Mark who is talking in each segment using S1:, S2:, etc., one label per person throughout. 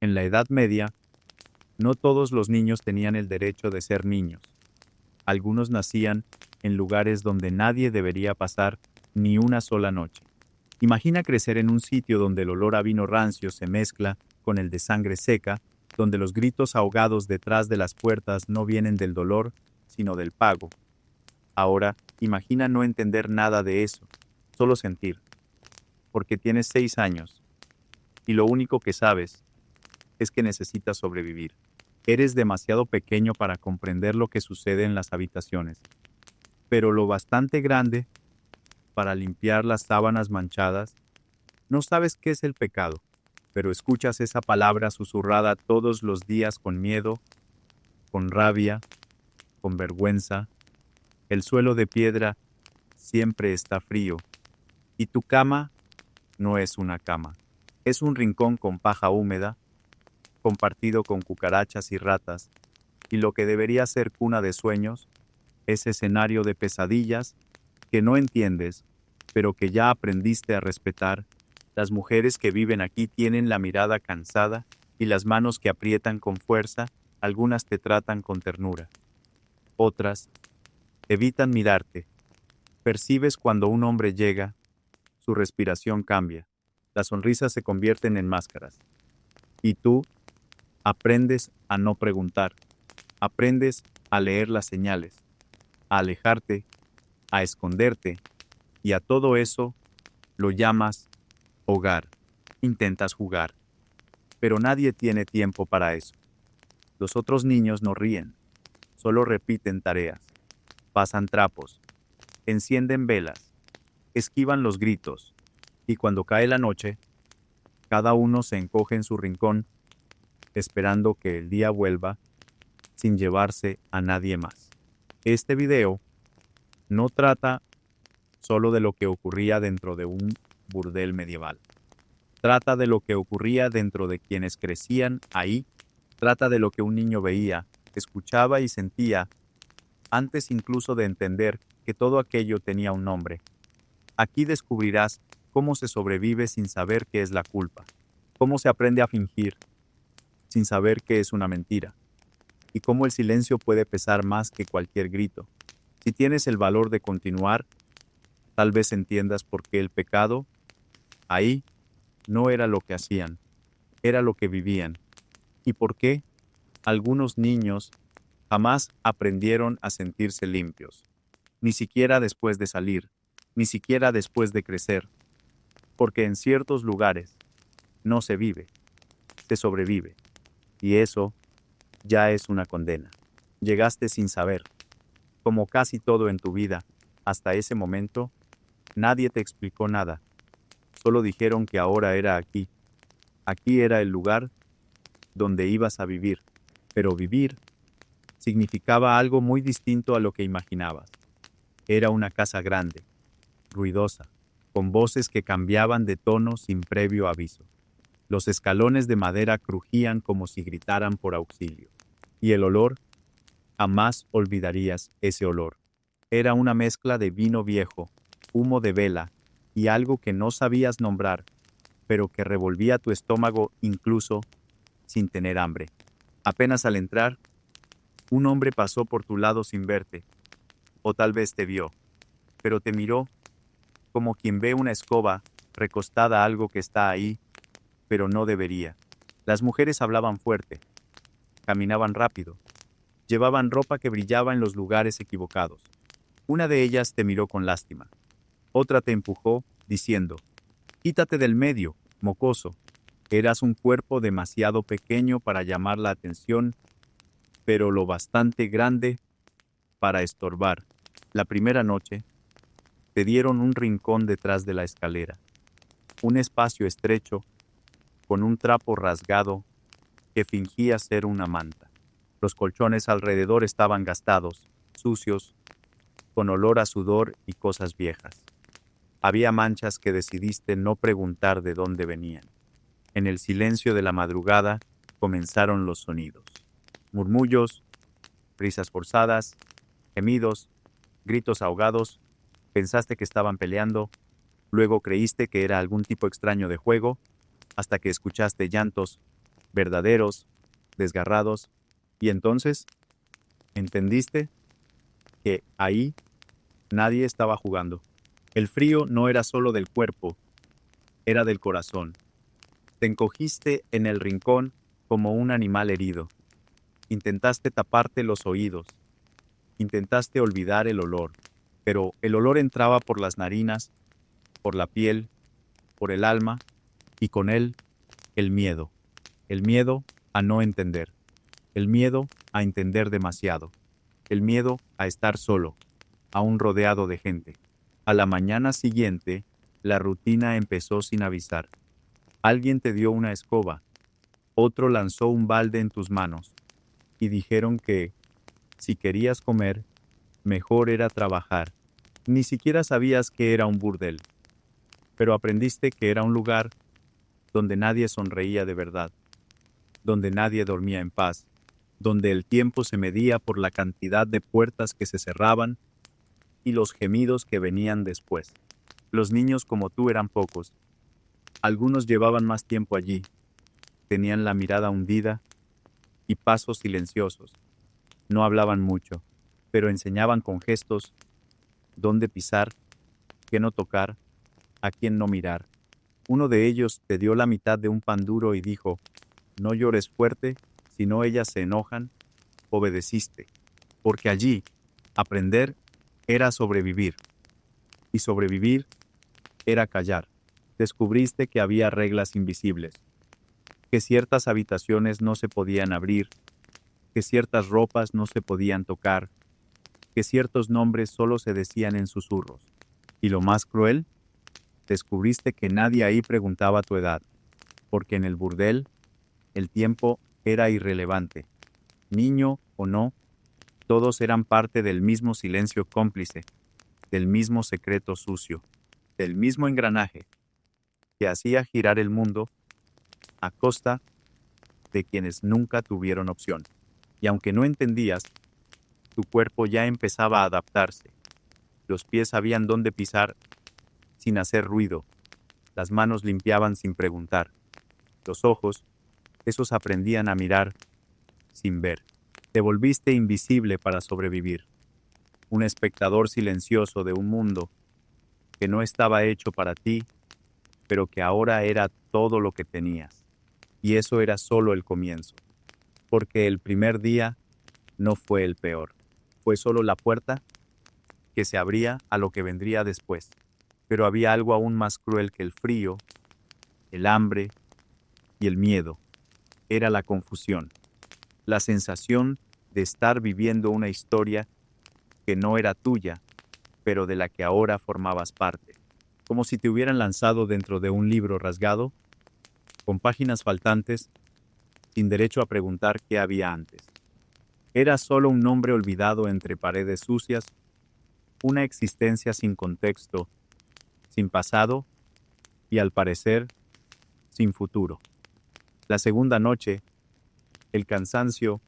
S1: En la Edad Media, no todos los niños tenían el derecho de ser niños. Algunos nacían en lugares donde nadie debería pasar ni una sola noche. Imagina crecer en un sitio donde el olor a vino rancio se mezcla con el de sangre seca, donde los gritos ahogados detrás de las puertas no vienen del dolor, sino del pago. Ahora, imagina no entender nada de eso, solo sentir, porque tienes 6 años, y lo único que sabes es que necesitas sobrevivir. Eres demasiado pequeño para comprender lo que sucede en las habitaciones, pero lo bastante grande para limpiar las sábanas manchadas. No sabes qué es el pecado, pero escuchas esa palabra susurrada todos los días con miedo, con rabia, con vergüenza. El suelo de piedra siempre está frío, y tu cama no es una cama. Es un rincón con paja húmeda, compartido con cucarachas y ratas, y lo que debería ser cuna de sueños es escenario de pesadillas que no entiendes, pero que ya aprendiste a respetar. Las mujeres que viven aquí tienen la mirada cansada y las manos que aprietan con fuerza. Algunas te tratan con ternura. Otras evitan mirarte. Percibes cuando un hombre llega, su respiración cambia, las sonrisas se convierten en máscaras. Y tú aprendes a no preguntar, aprendes a leer las señales, a alejarte, a esconderte, y a todo eso lo llamas hogar. Intentas jugar, pero nadie tiene tiempo para eso. Los otros niños no ríen, solo repiten tareas, pasan trapos, encienden velas, esquivan los gritos, y cuando cae la noche, cada uno se encoge en su rincón, esperando que el día vuelva sin llevarse a nadie más. Este video no trata solo de lo que ocurría dentro de un burdel medieval. Trata de lo que ocurría dentro de quienes crecían ahí. Trata de lo que un niño veía, escuchaba y sentía, antes incluso de entender que todo aquello tenía un nombre. Aquí descubrirás cómo se sobrevive sin saber qué es la culpa, cómo se aprende a fingir sin saber qué es una mentira, y cómo el silencio puede pesar más que cualquier grito. Si tienes el valor de continuar, tal vez entiendas por qué el pecado ahí no era lo que hacían, era lo que vivían, y por qué algunos niños jamás aprendieron a sentirse limpios, ni siquiera después de salir, ni siquiera después de crecer, porque en ciertos lugares no se vive, se sobrevive, y eso ya es una condena. Llegaste sin saber, como casi todo en tu vida, hasta ese momento, nadie te explicó nada, solo dijeron que ahora era aquí. Aquí era el lugar donde ibas a vivir, pero vivir significaba algo muy distinto a lo que imaginabas. Era una casa grande, ruidosa, con voces que cambiaban de tono sin previo aviso. Los escalones de madera crujían como si gritaran por auxilio. Y el olor, jamás olvidarías ese olor. Era una mezcla de vino viejo, humo de vela y algo que no sabías nombrar, pero que revolvía tu estómago incluso sin tener hambre. Apenas al entrar, un hombre pasó por tu lado sin verte, o tal vez te vio, pero te miró como quien ve una escoba recostada a algo que está ahí, pero no debería. Las mujeres hablaban fuerte, caminaban rápido, llevaban ropa que brillaba en los lugares equivocados. Una de ellas te miró con lástima. Otra te empujó, diciendo: «Quítate del medio, mocoso». Eras un cuerpo demasiado pequeño para llamar la atención, pero lo bastante grande para estorbar. La primera noche, te dieron un rincón detrás de la escalera, un espacio estrecho, con un trapo rasgado que fingía ser una manta. Los colchones alrededor estaban gastados, sucios, con olor a sudor y cosas viejas. Había manchas que decidiste no preguntar de dónde venían. En el silencio de la madrugada comenzaron los sonidos. Murmullos, risas forzadas, gemidos, gritos ahogados. Pensaste que estaban peleando, luego creíste que era algún tipo extraño de juego, hasta que escuchaste llantos, verdaderos, desgarrados, y entonces entendiste que ahí nadie estaba jugando. El frío no era solo del cuerpo, era del corazón. Te encogiste en el rincón como un animal herido. Intentaste taparte los oídos. Intentaste olvidar el olor, pero el olor entraba por las narinas, por la piel, por el alma, y con él el miedo. El miedo a no entender. El miedo a entender demasiado. El miedo a estar solo, aún rodeado de gente. A la mañana siguiente, la rutina empezó sin avisar. Alguien te dio una escoba, otro lanzó un balde en tus manos, y dijeron que, si querías comer, mejor era trabajar. Ni siquiera sabías que era un burdel, pero aprendiste que era un lugar donde nadie sonreía de verdad, donde nadie dormía en paz, donde el tiempo se medía por la cantidad de puertas que se cerraban y los gemidos que venían después. Los niños como tú eran pocos. Algunos llevaban más tiempo allí, tenían la mirada hundida y pasos silenciosos. No hablaban mucho, pero enseñaban con gestos dónde pisar, qué no tocar, a quién no mirar. Uno de ellos te dio la mitad de un pan duro y dijo, no llores fuerte, si no ellas se enojan. Obedeciste, porque allí, aprender era sobrevivir, y sobrevivir era callar. Descubriste que había reglas invisibles, que ciertas habitaciones no se podían abrir, que ciertas ropas no se podían tocar, que ciertos nombres solo se decían en susurros. Y lo más cruel, descubriste que nadie ahí preguntaba tu edad, porque en el burdel el tiempo era irrelevante. Niño o no, todos eran parte del mismo silencio cómplice, del mismo secreto sucio, del mismo engranaje que hacía girar el mundo a costa de quienes nunca tuvieron opción. Y aunque no entendías, tu cuerpo ya empezaba a adaptarse. Los pies sabían dónde pisar sin hacer ruido. Las manos limpiaban sin preguntar. Los ojos, esos aprendían a mirar sin ver. Te volviste invisible para sobrevivir. Un espectador silencioso de un mundo que no estaba hecho para ti, pero que ahora era todo lo que tenías. Y eso era solo el comienzo. Porque el primer día no fue el peor. Fue solo la puerta que se abría a lo que vendría después. Pero había algo aún más cruel que el frío, el hambre y el miedo. Era la confusión. La sensación de estar viviendo una historia que no era tuya, pero de la que ahora formabas parte. Como si te hubieran lanzado dentro de un libro rasgado, con páginas faltantes, sin derecho a preguntar qué había antes. Era solo un nombre olvidado entre paredes sucias, una existencia sin contexto, sin pasado y, al parecer, sin futuro. La segunda noche, el cansancio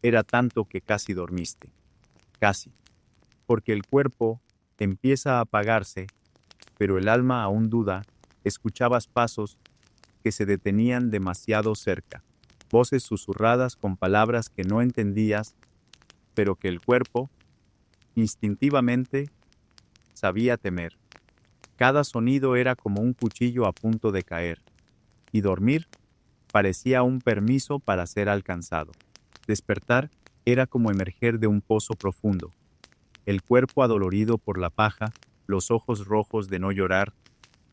S1: era tanto que casi dormiste. Casi. Porque el cuerpo empieza a apagarse, pero el alma aún duda. Escuchabas pasos que se detenían demasiado cerca, voces susurradas con palabras que no entendías, pero que el cuerpo, instintivamente, sabía temer. Cada sonido era como un cuchillo a punto de caer, y dormir parecía un permiso para ser alcanzado. Despertar era como emerger de un pozo profundo, el cuerpo adolorido por la paja, los ojos rojos de no llorar,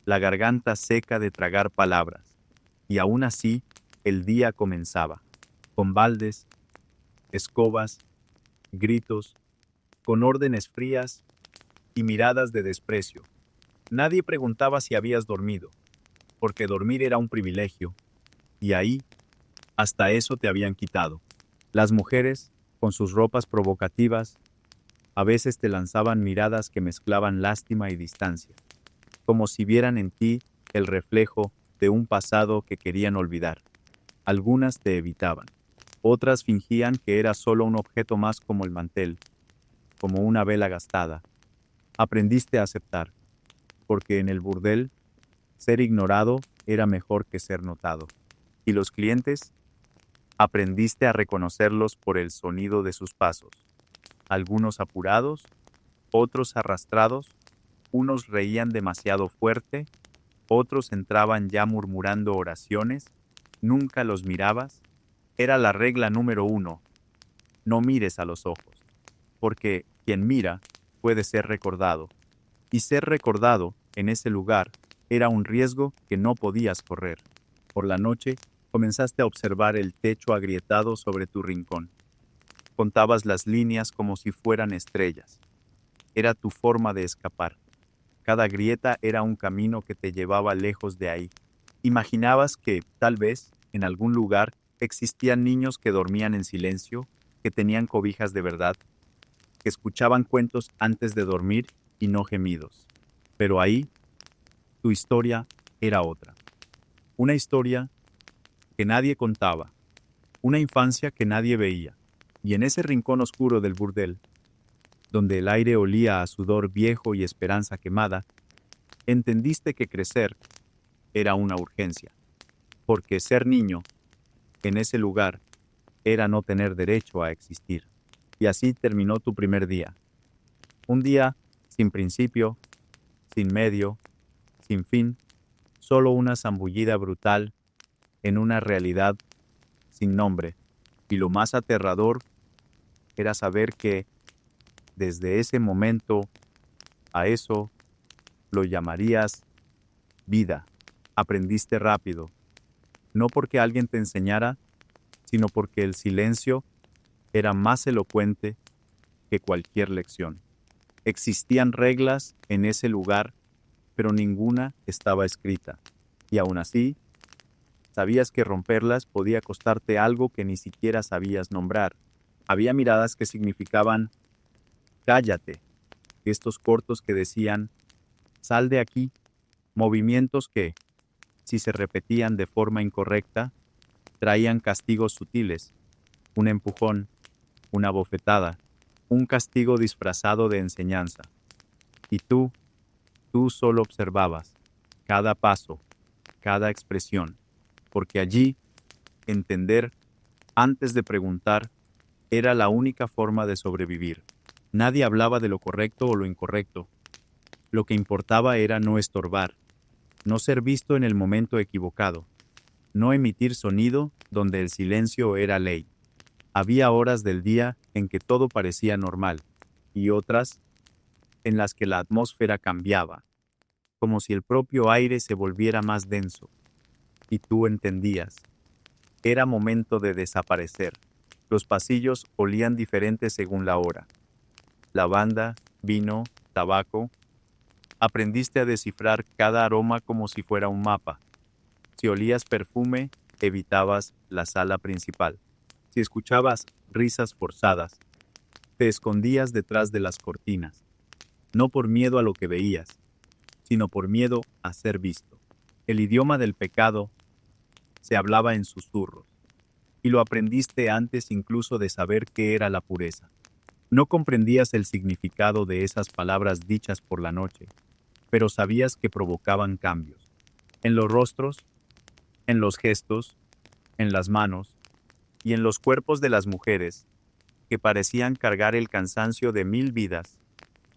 S1: la garganta seca de tragar palabras. Y aún así, el día comenzaba, con baldes, escobas, gritos, con órdenes frías y miradas de desprecio. Nadie preguntaba si habías dormido, porque dormir era un privilegio, y ahí, hasta eso te habían quitado. Las mujeres, con sus ropas provocativas, a veces te lanzaban miradas que mezclaban lástima y distancia, como si vieran en ti el reflejo de un pasado que querían olvidar. Algunas te evitaban, otras fingían que eras solo un objeto más como el mantel, como una vela gastada. Aprendiste a aceptar, porque en el burdel, ser ignorado era mejor que ser notado. Y los clientes, aprendiste a reconocerlos por el sonido de sus pasos. Algunos apurados, otros arrastrados, unos reían demasiado fuerte, otros entraban ya murmurando oraciones, nunca los mirabas. Era la regla número 1, no mires a los ojos, porque quien mira puede ser recordado, y ser recordado en ese lugar era un riesgo que no podías correr. Por la noche, comenzaste a observar el techo agrietado sobre tu rincón. Contabas las líneas como si fueran estrellas. Era tu forma de escapar. Cada grieta era un camino que te llevaba lejos de ahí. Imaginabas que, tal vez, en algún lugar, existían niños que dormían en silencio, que tenían cobijas de verdad, que escuchaban cuentos antes de dormir y no gemidos. Pero ahí, tu historia era otra. Una historia que nadie contaba, una infancia que nadie veía. Y en ese rincón oscuro del burdel, donde el aire olía a sudor viejo y esperanza quemada, entendiste que crecer era una urgencia, porque ser niño, en ese lugar, era no tener derecho a existir. Y así terminó tu primer día. Un día sin principio, sin medio, sin fin, solo una zambullida brutal en una realidad sin nombre. Y lo más aterrador era saber que, desde ese momento a eso, lo llamarías vida. Aprendiste rápido, no porque alguien te enseñara, sino porque el silencio era más elocuente que cualquier lección. Existían reglas en ese lugar, pero ninguna estaba escrita. Y aún así, sabías que romperlas podía costarte algo que ni siquiera sabías nombrar. Había miradas que significaban cállate, gestos cortos que decían sal de aquí, movimientos que, si se repetían de forma incorrecta, traían castigos sutiles, un empujón, una bofetada, un castigo disfrazado de enseñanza. Y tú solo observabas cada paso, cada expresión, porque allí, entender antes de preguntar era la única forma de sobrevivir. Nadie hablaba de lo correcto o lo incorrecto. Lo que importaba era no estorbar, no ser visto en el momento equivocado, no emitir sonido donde el silencio era ley. Había horas del día en que todo parecía normal, y otras en las que la atmósfera cambiaba, como si el propio aire se volviera más denso. Y tú entendías. Era momento de desaparecer. Los pasillos olían diferentes según la hora. Lavanda, vino, tabaco. Aprendiste a descifrar cada aroma como si fuera un mapa. Si olías perfume, evitabas la sala principal. Si escuchabas risas forzadas, te escondías detrás de las cortinas, no por miedo a lo que veías, sino por miedo a ser visto. El idioma del pecado se hablaba en susurros, y lo aprendiste antes incluso de saber qué era la pureza. No comprendías el significado de esas palabras dichas por la noche, pero sabías que provocaban cambios. En los rostros, en los gestos, en las manos y en los cuerpos de las mujeres, que parecían cargar el cansancio de 1000 vidas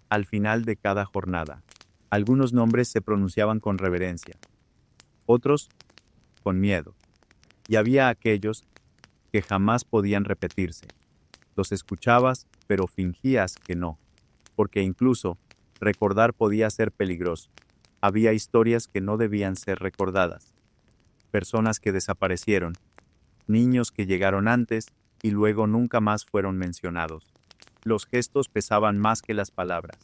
S1: al final de cada jornada. Algunos nombres se pronunciaban con reverencia, otros con miedo, y había aquellos que jamás podían repetirse. Los escuchabas, pero fingías que no, porque incluso recordar podía ser peligroso. Había historias que no debían ser recordadas, personas que desaparecieron, niños que llegaron antes y luego nunca más fueron mencionados. Los gestos pesaban más que las palabras.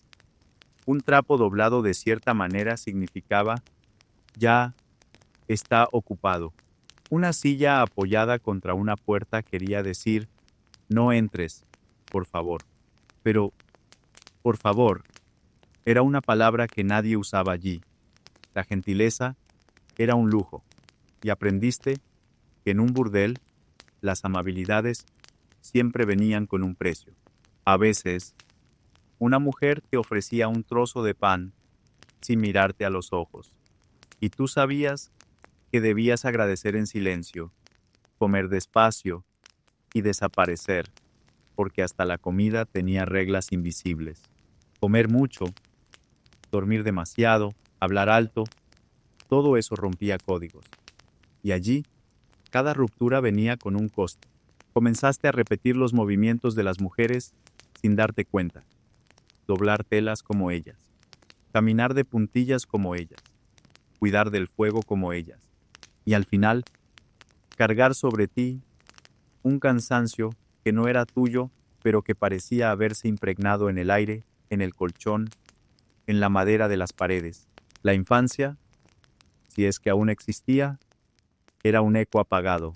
S1: Un trapo doblado de cierta manera significaba ya está ocupado. Una silla apoyada contra una puerta quería decir no entres, por favor. Pero, por favor, era una palabra que nadie usaba allí. La gentileza era un lujo, y aprendiste que en un burdel las amabilidades siempre venían con un precio. A veces, una mujer te ofrecía un trozo de pan sin mirarte a los ojos, y tú sabías que debías agradecer en silencio, comer despacio y desaparecer, porque hasta la comida tenía reglas invisibles. Comer mucho, dormir demasiado, hablar alto, todo eso rompía códigos. Y allí, cada ruptura venía con un costo. Comenzaste a repetir los movimientos de las mujeres sin darte cuenta. Doblar telas como ellas. Caminar de puntillas como ellas. Cuidar del fuego como ellas. Y al final, cargar sobre ti un cansancio que no era tuyo, pero que parecía haberse impregnado en el aire, en el colchón, en la madera de las paredes. La infancia, si es que aún existía, era un eco apagado,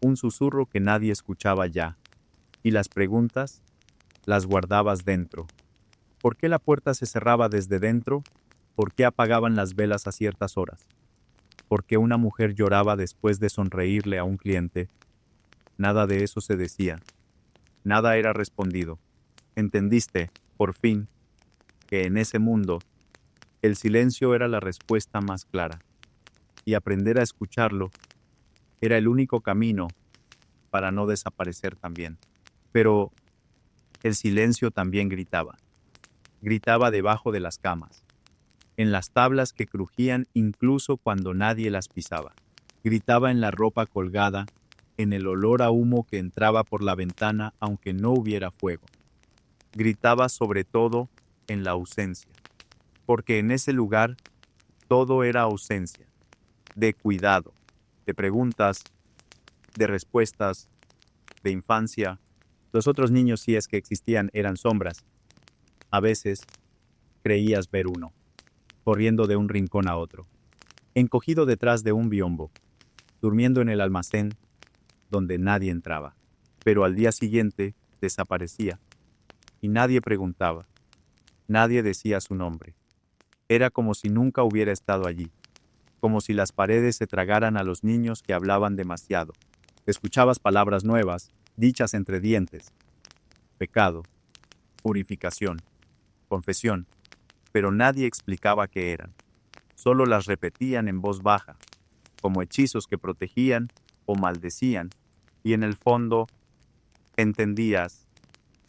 S1: un susurro que nadie escuchaba ya, y las preguntas las guardabas dentro. ¿Por qué la puerta se cerraba desde dentro? ¿Por qué apagaban las velas a ciertas horas? ¿Por qué una mujer lloraba después de sonreírle a un cliente? Nada de eso se decía. Nada era respondido. Entendiste, por fin, que en ese mundo, el silencio era la respuesta más clara. Y aprender a escucharlo era el único camino para no desaparecer también. Pero el silencio también gritaba. Gritaba debajo de las camas, en las tablas que crujían incluso cuando nadie las pisaba. Gritaba en la ropa colgada, en el olor a humo que entraba por la ventana aunque no hubiera fuego. Gritaba sobre todo en la ausencia, porque en ese lugar todo era ausencia, de cuidado, de preguntas, de respuestas, de infancia. Los otros niños, si es que existían, eran sombras. A veces creías ver uno, corriendo de un rincón a otro, encogido detrás de un biombo, durmiendo en el almacén donde nadie entraba. Pero al día siguiente desaparecía, y nadie preguntaba, nadie decía su nombre. Era como si nunca hubiera estado allí, como si las paredes se tragaran a los niños que hablaban demasiado. Escuchabas palabras nuevas, dichas entre dientes: pecado, purificación, confesión, pero nadie explicaba qué eran. Solo las repetían en voz baja, como hechizos que protegían o maldecían, y en el fondo, entendías,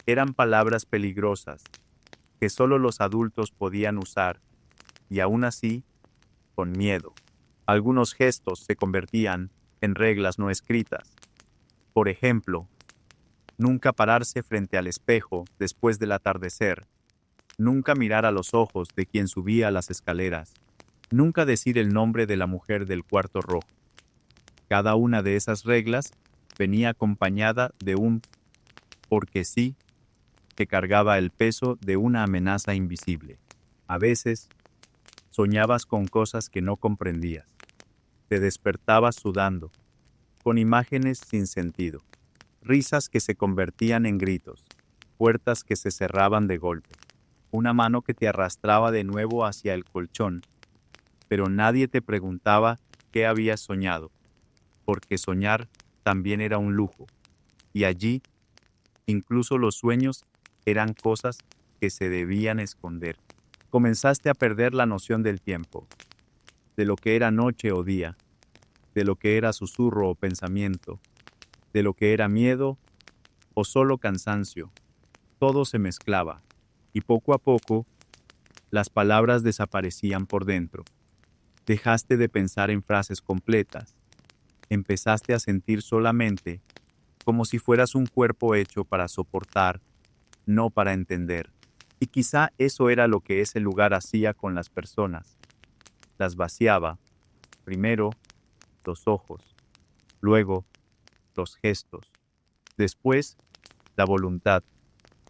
S1: eran palabras peligrosas que solo los adultos podían usar, y aún así, con miedo. Algunos gestos se convertían en reglas no escritas. Por ejemplo, nunca pararse frente al espejo después del atardecer, nunca mirar a los ojos de quien subía las escaleras, nunca decir el nombre de la mujer del cuarto rojo. Cada una de esas reglas venía acompañada de un porque sí que cargaba el peso de una amenaza invisible. A veces, soñabas con cosas que no comprendías. Te despertabas sudando, con imágenes sin sentido, risas que se convertían en gritos, puertas que se cerraban de golpe, una mano que te arrastraba de nuevo hacia el colchón, pero nadie te preguntaba qué habías soñado, porque soñar también era un lujo, y allí, incluso los sueños eran cosas que se debían esconder. Comenzaste a perder la noción del tiempo, de lo que era noche o día, de lo que era susurro o pensamiento, de lo que era miedo o solo cansancio. Todo se mezclaba, y poco a poco, las palabras desaparecían por dentro. Dejaste de pensar en frases completas. Empezaste a sentir solamente como si fueras un cuerpo hecho para soportar, no para entender. Y quizá eso era lo que ese lugar hacía con las personas. Las vaciaba, primero los ojos, luego los gestos, después la voluntad,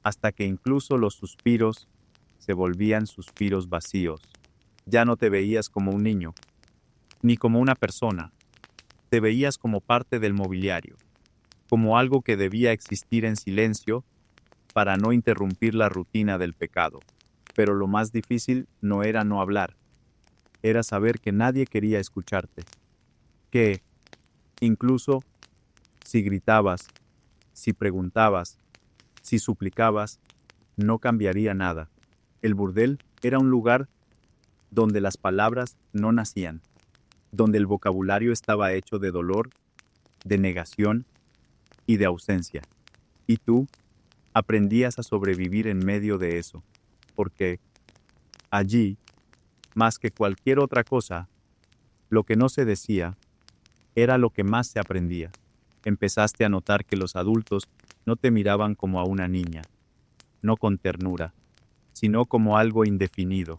S1: hasta que incluso los suspiros se volvían suspiros vacíos. Ya no te veías como un niño, ni como una persona. Te veías como parte del mobiliario, como algo que debía existir en silencio para no interrumpir la rutina del pecado. Pero lo más difícil no era no hablar, era saber que nadie quería escucharte, que, incluso si gritabas, si preguntabas, si suplicabas, no cambiaría nada. El burdel era un lugar donde las palabras no nacían, donde el vocabulario estaba hecho de dolor, de negación y de ausencia. Y tú aprendías a sobrevivir en medio de eso, porque allí, más que cualquier otra cosa, lo que no se decía era lo que más se aprendía. Empezaste a notar que los adultos no te miraban como a una niña, no con ternura, sino como algo indefinido,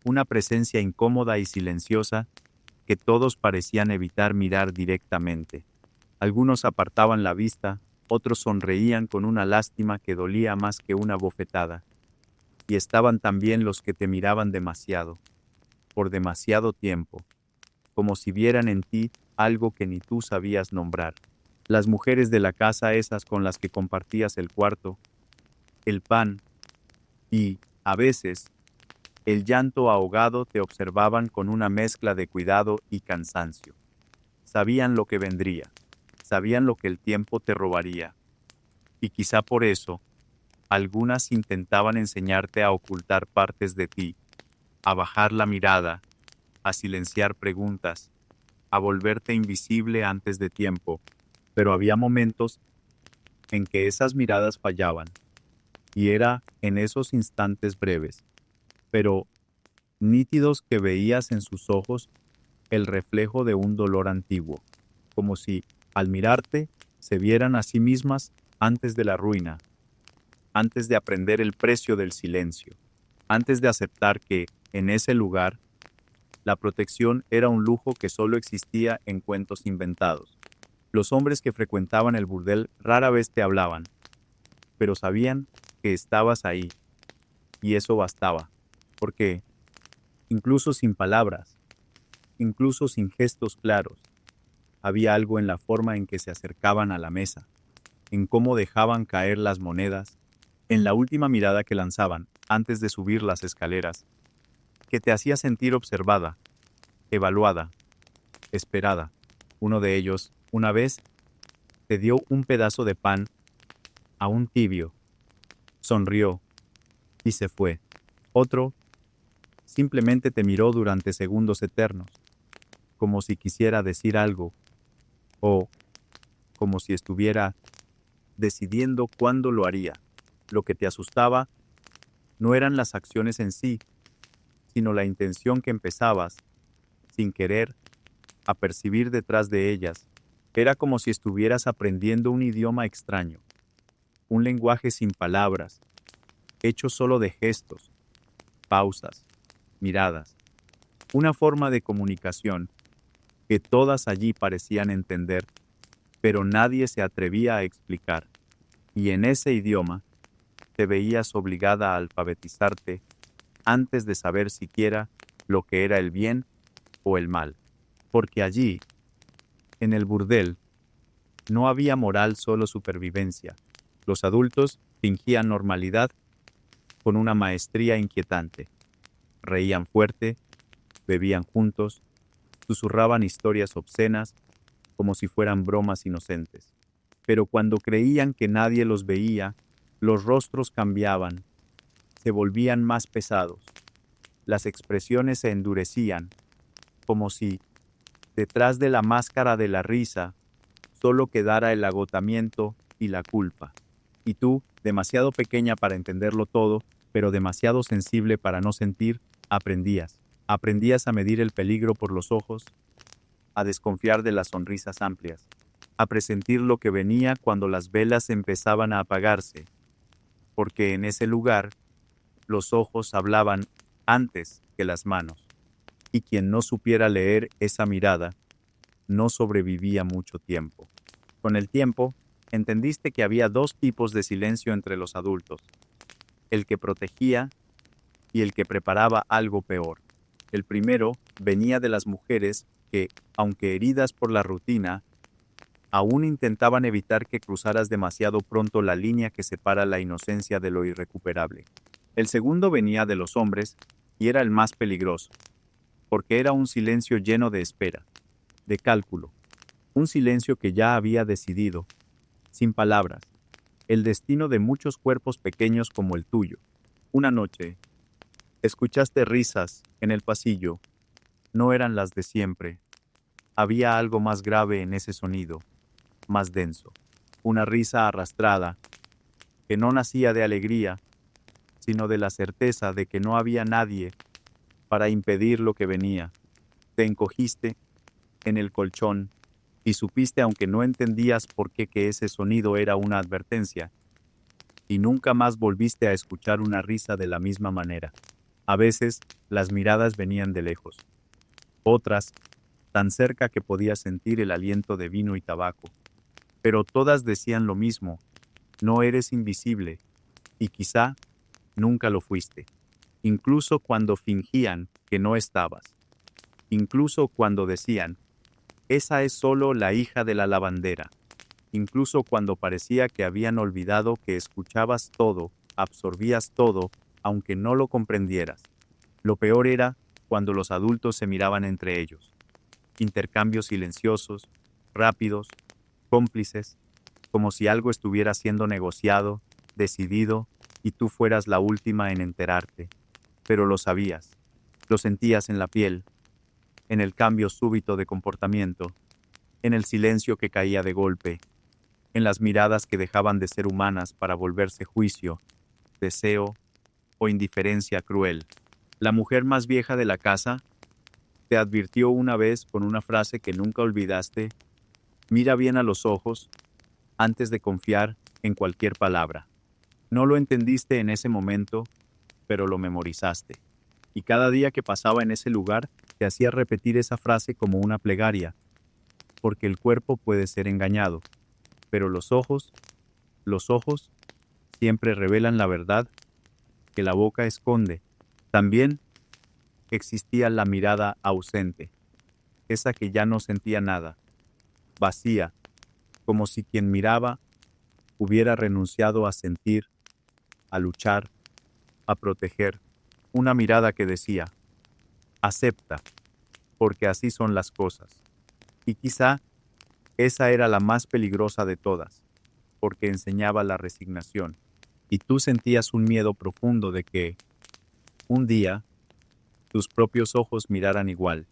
S1: una presencia incómoda y silenciosa que todos parecían evitar mirar directamente. Algunos apartaban la vista, otros sonreían con una lástima que dolía más que una bofetada. Y estaban también los que te miraban demasiado, por demasiado tiempo, como si vieran en ti algo que ni tú sabías nombrar. Las mujeres de la casa esas con las que compartías el cuarto, el pan y, a veces, el llanto ahogado te observaban con una mezcla de cuidado y cansancio. Sabían lo que vendría, sabían lo que el tiempo te robaría, y quizá por eso, algunas intentaban enseñarte a ocultar partes de ti, a bajar la mirada, a silenciar preguntas, a volverte invisible antes de tiempo, pero había momentos en que esas miradas fallaban, y era en esos instantes breves, pero nítidos, que veías en sus ojos el reflejo de un dolor antiguo, como si, al mirarte, se vieran a sí mismas antes de la ruina, antes de aprender el precio del silencio, antes de aceptar que, en ese lugar, la protección era un lujo que solo existía en cuentos inventados. Los hombres que frecuentaban el burdel rara vez te hablaban, pero sabían que estabas ahí, y eso bastaba, porque, incluso sin palabras, incluso sin gestos claros, había algo en la forma en que se acercaban a la mesa, en cómo dejaban caer las monedas, en la última mirada que lanzaban antes de subir las escaleras, que te hacía sentir observada, evaluada, esperada. Uno de ellos, una vez, te dio un pedazo de pan, aún tibio, sonrió y se fue. Otro simplemente te miró durante segundos eternos, como si quisiera decir algo, o como si estuviera decidiendo cuándo lo haría. Lo que te asustaba no eran las acciones en sí, sino la intención que empezabas, sin querer, a percibir detrás de ellas. Era como si estuvieras aprendiendo un idioma extraño, un lenguaje sin palabras, hecho solo de gestos, pausas, miradas, una forma de comunicación que todas allí parecían entender, pero nadie se atrevía a explicar. Y en ese idioma te veías obligada a alfabetizarte antes de saber siquiera lo que era el bien o el mal. Porque allí, en el burdel, no había moral, solo supervivencia. Los adultos fingían normalidad con una maestría inquietante. Reían fuerte, bebían juntos, susurraban historias obscenas como si fueran bromas inocentes. Pero cuando creían que nadie los veía, los rostros cambiaban, se volvían más pesados, las expresiones se endurecían, como si, detrás de la máscara de la risa, solo quedara el agotamiento y la culpa. Y tú, demasiado pequeña para entenderlo todo, pero demasiado sensible para no sentir, aprendías. Aprendías a medir el peligro por los ojos, a desconfiar de las sonrisas amplias, a presentir lo que venía cuando las velas empezaban a apagarse, porque en ese lugar los ojos hablaban antes que las manos, y quien no supiera leer esa mirada no sobrevivía mucho tiempo. Con el tiempo, entendiste que había dos tipos de silencio entre los adultos: el que protegía y el que preparaba algo peor. El primero venía de las mujeres que, aunque heridas por la rutina, aún intentaban evitar que cruzaras demasiado pronto la línea que separa la inocencia de lo irrecuperable. El segundo venía de los hombres y era el más peligroso, porque era un silencio lleno de espera, de cálculo, un silencio que ya había decidido, sin palabras, el destino de muchos cuerpos pequeños como el tuyo. Una noche, escuchaste risas en el pasillo. No eran las de siempre, había algo más grave en ese sonido, más denso. Una risa arrastrada, que no nacía de alegría, sino de la certeza de que no había nadie para impedir lo que venía. Te encogiste en el colchón y supiste, aunque no entendías por qué, que ese sonido era una advertencia, y nunca más volviste a escuchar una risa de la misma manera. A veces, las miradas venían de lejos. Otras, tan cerca que podías sentir el aliento de vino y tabaco. Pero todas decían lo mismo: no eres invisible, y quizá nunca lo fuiste. Incluso cuando fingían que no estabas. Incluso cuando decían: esa es solo la hija de la lavandera. Incluso cuando parecía que habían olvidado que escuchabas todo, absorbías todo, aunque no lo comprendieras. Lo peor era cuando los adultos se miraban entre ellos. Intercambios silenciosos, rápidos, cómplices, como si algo estuviera siendo negociado, decidido, y tú fueras la última en enterarte. Pero lo sabías, lo sentías en la piel, en el cambio súbito de comportamiento, en el silencio que caía de golpe, en las miradas que dejaban de ser humanas para volverse juicio, deseo o indiferencia cruel. La mujer más vieja de la casa te advirtió una vez con una frase que nunca olvidaste: mira bien a los ojos antes de confiar en cualquier palabra. No lo entendiste en ese momento, pero lo memorizaste. Y cada día que pasaba en ese lugar te hacía repetir esa frase como una plegaria, porque el cuerpo puede ser engañado, pero los ojos, siempre revelan la verdad que la boca esconde. También existía la mirada ausente, esa que ya no sentía nada, vacía, como si quien miraba hubiera renunciado a sentir, a luchar, a proteger. Una mirada que decía: acepta, porque así son las cosas. Y quizá esa era la más peligrosa de todas, porque enseñaba la resignación. Y tú sentías un miedo profundo de que, un día, tus propios ojos miraran igual.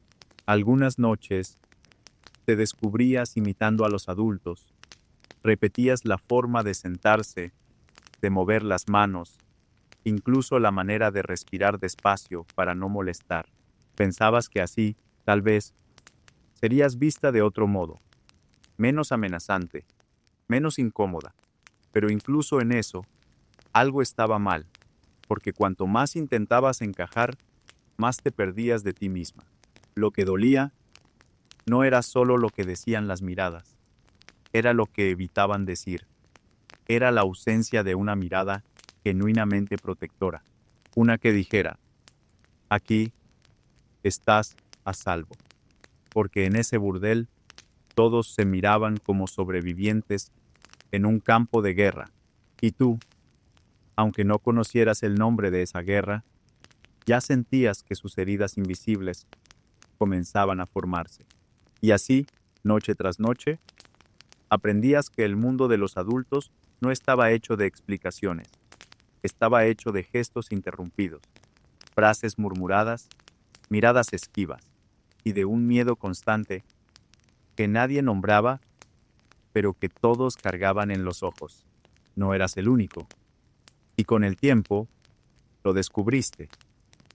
S1: Algunas noches, te descubrías imitando a los adultos. Repetías la forma de sentarse, de mover las manos, incluso la manera de respirar despacio para no molestar. Pensabas que así, tal vez, serías vista de otro modo, menos amenazante, menos incómoda. Pero incluso en eso, algo estaba mal, porque cuanto más intentabas encajar, más te perdías de ti misma. Lo que dolía no era solo lo que decían las miradas, era lo que evitaban decir. Era la ausencia de una mirada genuinamente protectora, una que dijera: aquí estás a salvo, porque en ese burdel todos se miraban como sobrevivientes en un campo de guerra, y tú, aunque no conocieras el nombre de esa guerra, ya sentías que sus heridas invisibles comenzaban a formarse. Y así, noche tras noche, aprendías que el mundo de los adultos no estaba hecho de explicaciones, estaba hecho de gestos interrumpidos, frases murmuradas, miradas esquivas, y de un miedo constante que nadie nombraba, pero que todos cargaban en los ojos. No eras el único. Y con el tiempo, lo descubriste.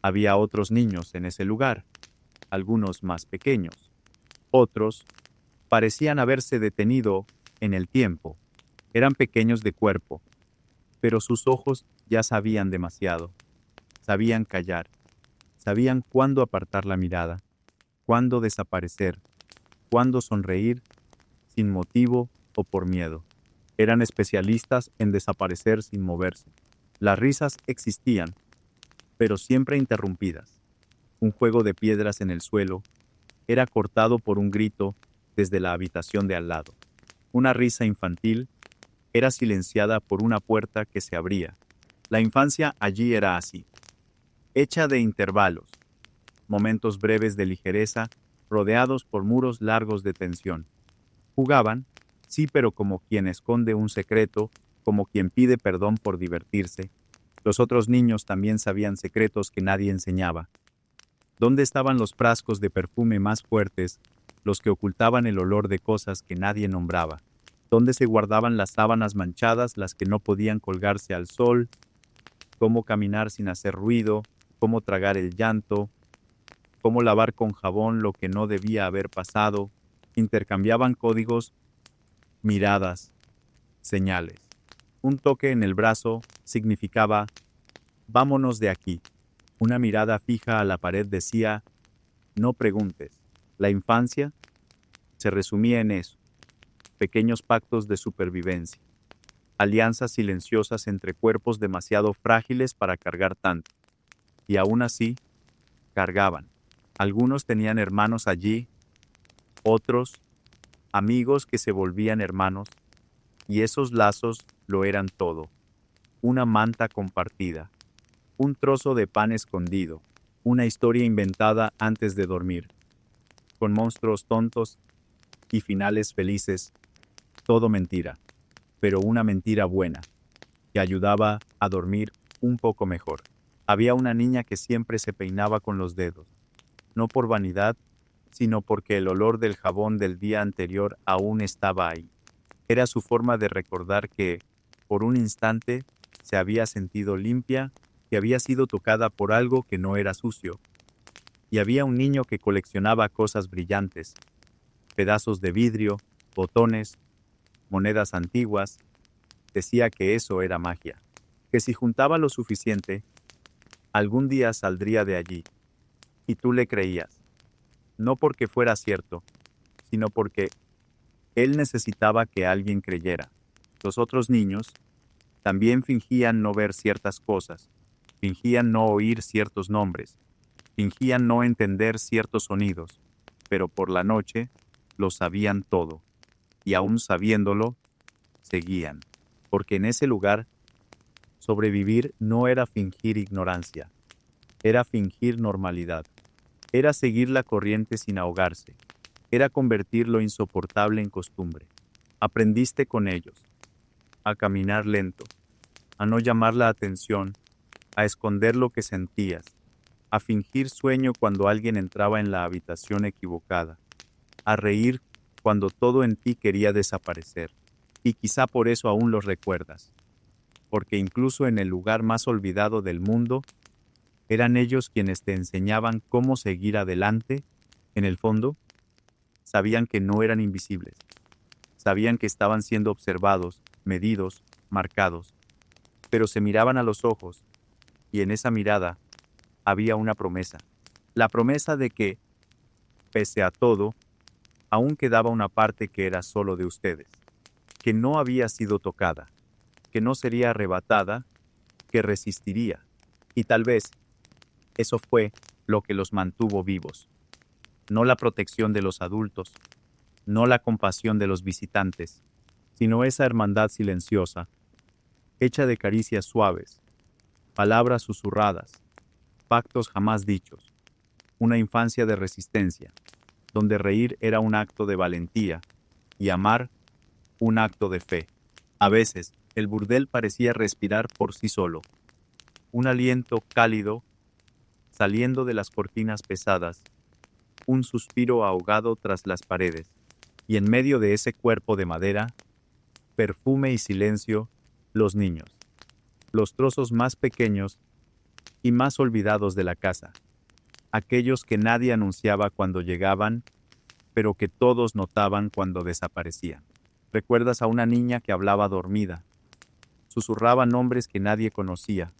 S1: Había otros niños en ese lugar, algunos más pequeños. Otros parecían haberse detenido en el tiempo. Eran pequeños de cuerpo, pero sus ojos ya sabían demasiado. Sabían callar, sabían cuándo apartar la mirada, cuándo desaparecer, cuándo sonreír sin motivo o por miedo. Eran especialistas en desaparecer sin moverse. Las risas existían, pero siempre interrumpidas. Un juego de piedras en el suelo era cortado por un grito desde la habitación de al lado. Una risa infantil era silenciada por una puerta que se abría. La infancia allí era así, hecha de intervalos, momentos breves de ligereza, rodeados por muros largos de tensión. Jugaban, sí, pero como quien esconde un secreto, como quien pide perdón por divertirse. Los otros niños también sabían secretos que nadie enseñaba. ¿Dónde estaban los frascos de perfume más fuertes los que ocultaban el olor de cosas que nadie nombraba, dónde se guardaban las sábanas manchadas, las que no podían colgarse al sol, cómo caminar sin hacer ruido, cómo tragar el llanto, cómo lavar con jabón lo que no debía haber pasado. Intercambiaban códigos, miradas, señales. Un toque en el brazo significaba vámonos de aquí. Una mirada fija a la pared decía no preguntes. La infancia se resumía en eso, pequeños pactos de supervivencia, alianzas silenciosas entre cuerpos demasiado frágiles para cargar tanto. Y aún así, cargaban. Algunos tenían hermanos allí, otros, amigos que se volvían hermanos, y esos lazos lo eran todo. Una manta compartida, un trozo de pan escondido, una historia inventada antes de dormir, con monstruos tontos y finales felices, todo mentira, pero una mentira buena, que ayudaba a dormir un poco mejor. Había una niña que siempre se peinaba con los dedos, no por vanidad, sino porque el olor del jabón del día anterior aún estaba ahí. Era su forma de recordar que, por un instante, se había sentido limpia, que había sido tocada por algo que no era sucio. Y había un niño que coleccionaba cosas brillantes, pedazos de vidrio, botones, monedas antiguas. Decía que eso era magia, que si juntaba lo suficiente, algún día saldría de allí. Y tú le creías, no porque fuera cierto, sino porque él necesitaba que alguien creyera. Los otros niños también fingían no ver ciertas cosas, fingían no oír ciertos nombres, fingían no entender ciertos sonidos, pero por la noche lo sabían todo, y aún sabiéndolo, seguían, porque en ese lugar sobrevivir no era fingir ignorancia, era fingir normalidad, era seguir la corriente sin ahogarse, era convertir lo insoportable en costumbre. Aprendiste con ellos, a caminar lento, a no llamar la atención, a esconder lo que sentías, a fingir sueño cuando alguien entraba en la habitación equivocada, a reír cuando todo en ti quería desaparecer. Y quizá por eso aún los recuerdas, porque incluso en el lugar más olvidado del mundo, eran ellos quienes te enseñaban cómo seguir adelante. En el fondo, sabían que no eran invisibles, sabían que estaban siendo observados, medidos, marcados, pero se miraban a los ojos, y en esa mirada había una promesa, la promesa de que, pese a todo, aún quedaba una parte que era solo de ustedes, que no había sido tocada, que no sería arrebatada, que resistiría. Y tal vez eso fue lo que los mantuvo vivos. No la protección de los adultos, no la compasión de los visitantes, sino esa hermandad silenciosa, hecha de caricias suaves, palabras susurradas, pactos jamás dichos, una infancia de resistencia, donde reír era un acto de valentía y amar un acto de fe. A veces, el burdel parecía respirar por sí solo, un aliento cálido saliendo de las cortinas pesadas, un suspiro ahogado tras las paredes, y en medio de ese cuerpo de madera, perfume y silencio, los niños, los trozos más pequeños y más olvidados de la casa, aquellos que nadie anunciaba cuando llegaban, pero que todos notaban cuando desaparecían. ¿Recuerdas a una niña que hablaba dormida? Susurraba nombres que nadie conocía.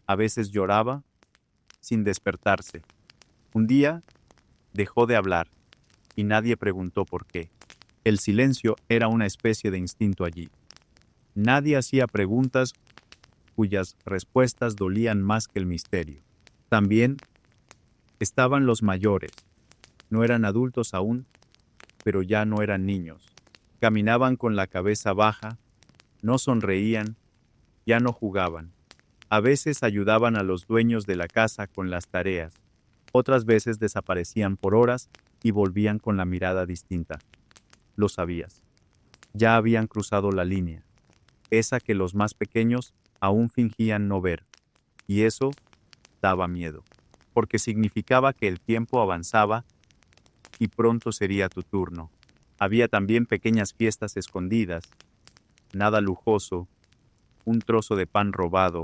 S1: A veces lloraba sin despertarse. Un día dejó de hablar y nadie preguntó por qué. El silencio era una especie de instinto allí. Nadie hacía preguntas cuyas respuestas dolían más que el misterio. También estaban los mayores. No eran adultos aún, pero ya no eran niños. Caminaban con la cabeza baja, no sonreían, ya no jugaban. A veces ayudaban a los dueños de la casa con las tareas. Otras veces desaparecían por horas y volvían con la mirada distinta. Lo sabías. Ya habían cruzado la línea, esa que los más pequeños aún fingían no ver. Y eso daba miedo, porque significaba que el tiempo avanzaba y pronto sería tu turno. Había también pequeñas fiestas escondidas, nada lujoso, un trozo de pan robado,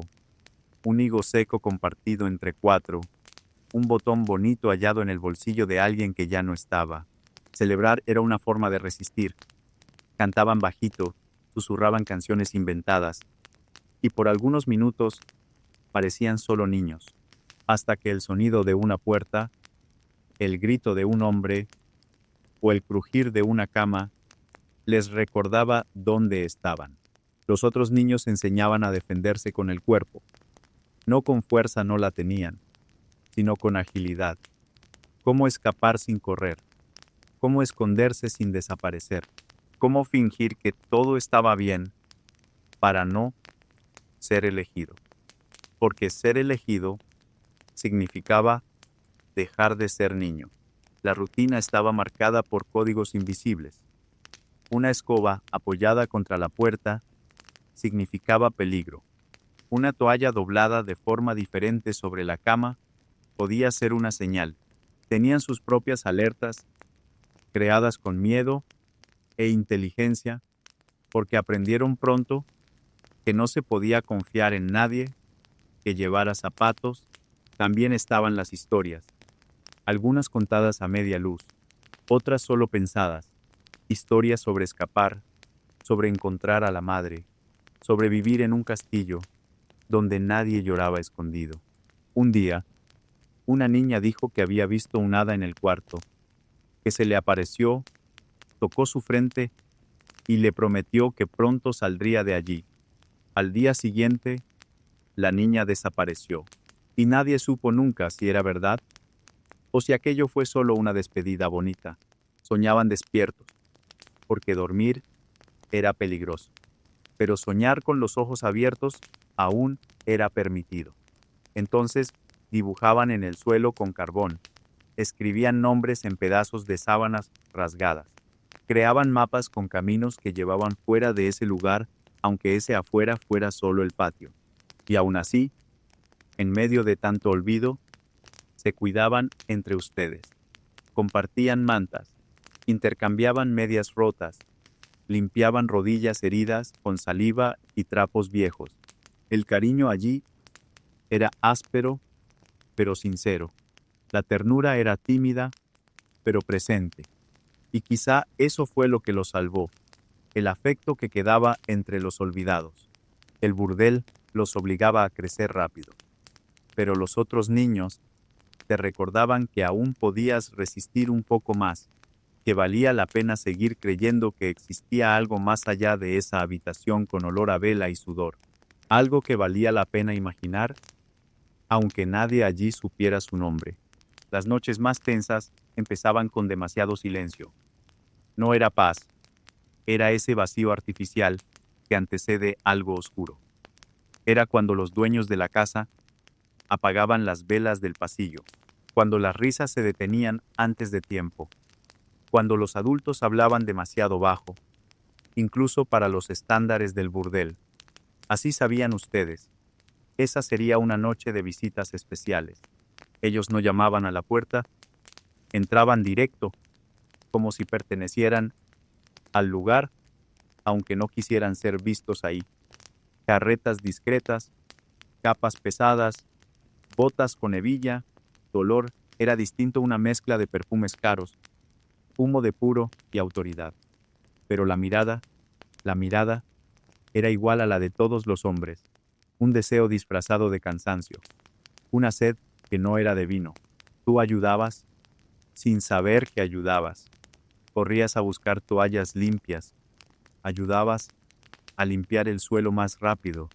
S1: un higo seco compartido entre 4, un botón bonito hallado en el bolsillo de alguien que ya no estaba. Celebrar era una forma de resistir. Cantaban bajito, susurraban canciones inventadas, y por algunos minutos parecían solo niños, hasta que el sonido de una puerta, el grito de un hombre o el crujir de una cama les recordaba dónde estaban. Los otros niños enseñaban a defenderse con el cuerpo. No con fuerza no la tenían, sino con agilidad. Cómo escapar sin correr, cómo esconderse sin desaparecer, cómo fingir que todo estaba bien para no ser elegido. Porque ser elegido significaba dejar de ser niño. La rutina estaba marcada por códigos invisibles. Una escoba apoyada contra la puerta significaba peligro. Una toalla doblada de forma diferente sobre la cama podía ser una señal. Tenían sus propias alertas, creadas con miedo e inteligencia, porque aprendieron pronto que no se podía confiar en nadie que llevara zapatos. También estaban las historias, algunas contadas a media luz, otras solo pensadas, historias sobre escapar, sobre encontrar a la madre, sobre vivir en un castillo donde nadie lloraba escondido. Un día, una niña dijo que había visto un hada en el cuarto, que se le apareció, tocó su frente y le prometió que pronto saldría de allí. Al día siguiente, la niña desapareció, y nadie supo nunca si era verdad o si aquello fue solo una despedida bonita. Soñaban despiertos, porque dormir era peligroso, pero soñar con los ojos abiertos aún era permitido. Entonces dibujaban en el suelo con carbón, escribían nombres en pedazos de sábanas rasgadas, creaban mapas con caminos que llevaban fuera de ese lugar, aunque ese afuera fuera solo el patio. Y aún así, en medio de tanto olvido, se cuidaban entre ustedes, compartían mantas, intercambiaban medias rotas, limpiaban rodillas heridas con saliva y trapos viejos. El cariño allí era áspero, pero sincero. La ternura era tímida, pero presente. Y quizá eso fue lo que los salvó, el afecto que quedaba entre los olvidados. El burdel los obligaba a crecer rápido, pero los otros niños te recordaban que aún podías resistir un poco más, que valía la pena seguir creyendo que existía algo más allá de esa habitación con olor a vela y sudor, algo que valía la pena imaginar, aunque nadie allí supiera su nombre. Las noches más tensas empezaban con demasiado silencio. No era paz, era ese vacío artificial que antecede algo oscuro. Era cuando los dueños de la casa apagaban las velas del pasillo, cuando las risas se detenían antes de tiempo, cuando los adultos hablaban demasiado bajo, incluso para los estándares del burdel. Así sabían ustedes. Esa sería una noche de visitas especiales. Ellos no llamaban a la puerta, entraban directo, como si pertenecieran al lugar, aunque no quisieran ser vistos ahí. Carretas discretas, capas pesadas, botas con hebilla, dolor era distinto, una mezcla de perfumes caros, humo de puro y autoridad. Pero la mirada, era igual a la de todos los hombres, un deseo disfrazado de cansancio, una sed que no era de vino. Tú ayudabas sin saber que ayudabas. Corrías a buscar toallas limpias, ayudabas a limpiar el suelo más rápido,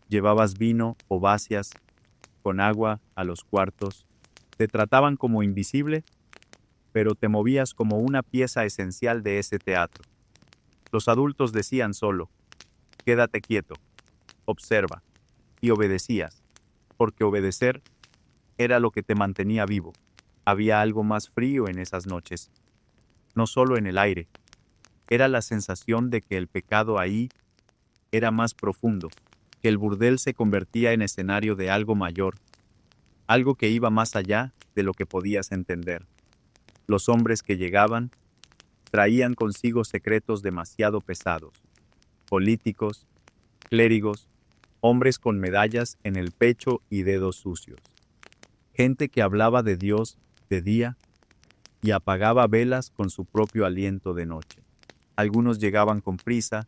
S1: llevabas vino o vacías con agua a los cuartos. Te trataban como invisible, pero te movías como una pieza esencial de ese teatro. Los adultos decían solo, quédate quieto, observa, y obedecías, porque obedecer era lo que te mantenía vivo. Había algo más frío en esas noches, no solo en el aire, era la sensación de que el pecado ahí era más profundo, que el burdel se convertía en escenario de algo mayor, algo que iba más allá de lo que podías entender. Los hombres que llegaban traían consigo secretos demasiado pesados. Políticos, clérigos, hombres con medallas en el pecho y dedos sucios. Gente que hablaba de Dios de día y apagaba velas con su propio aliento de noche. Algunos llegaban con prisa,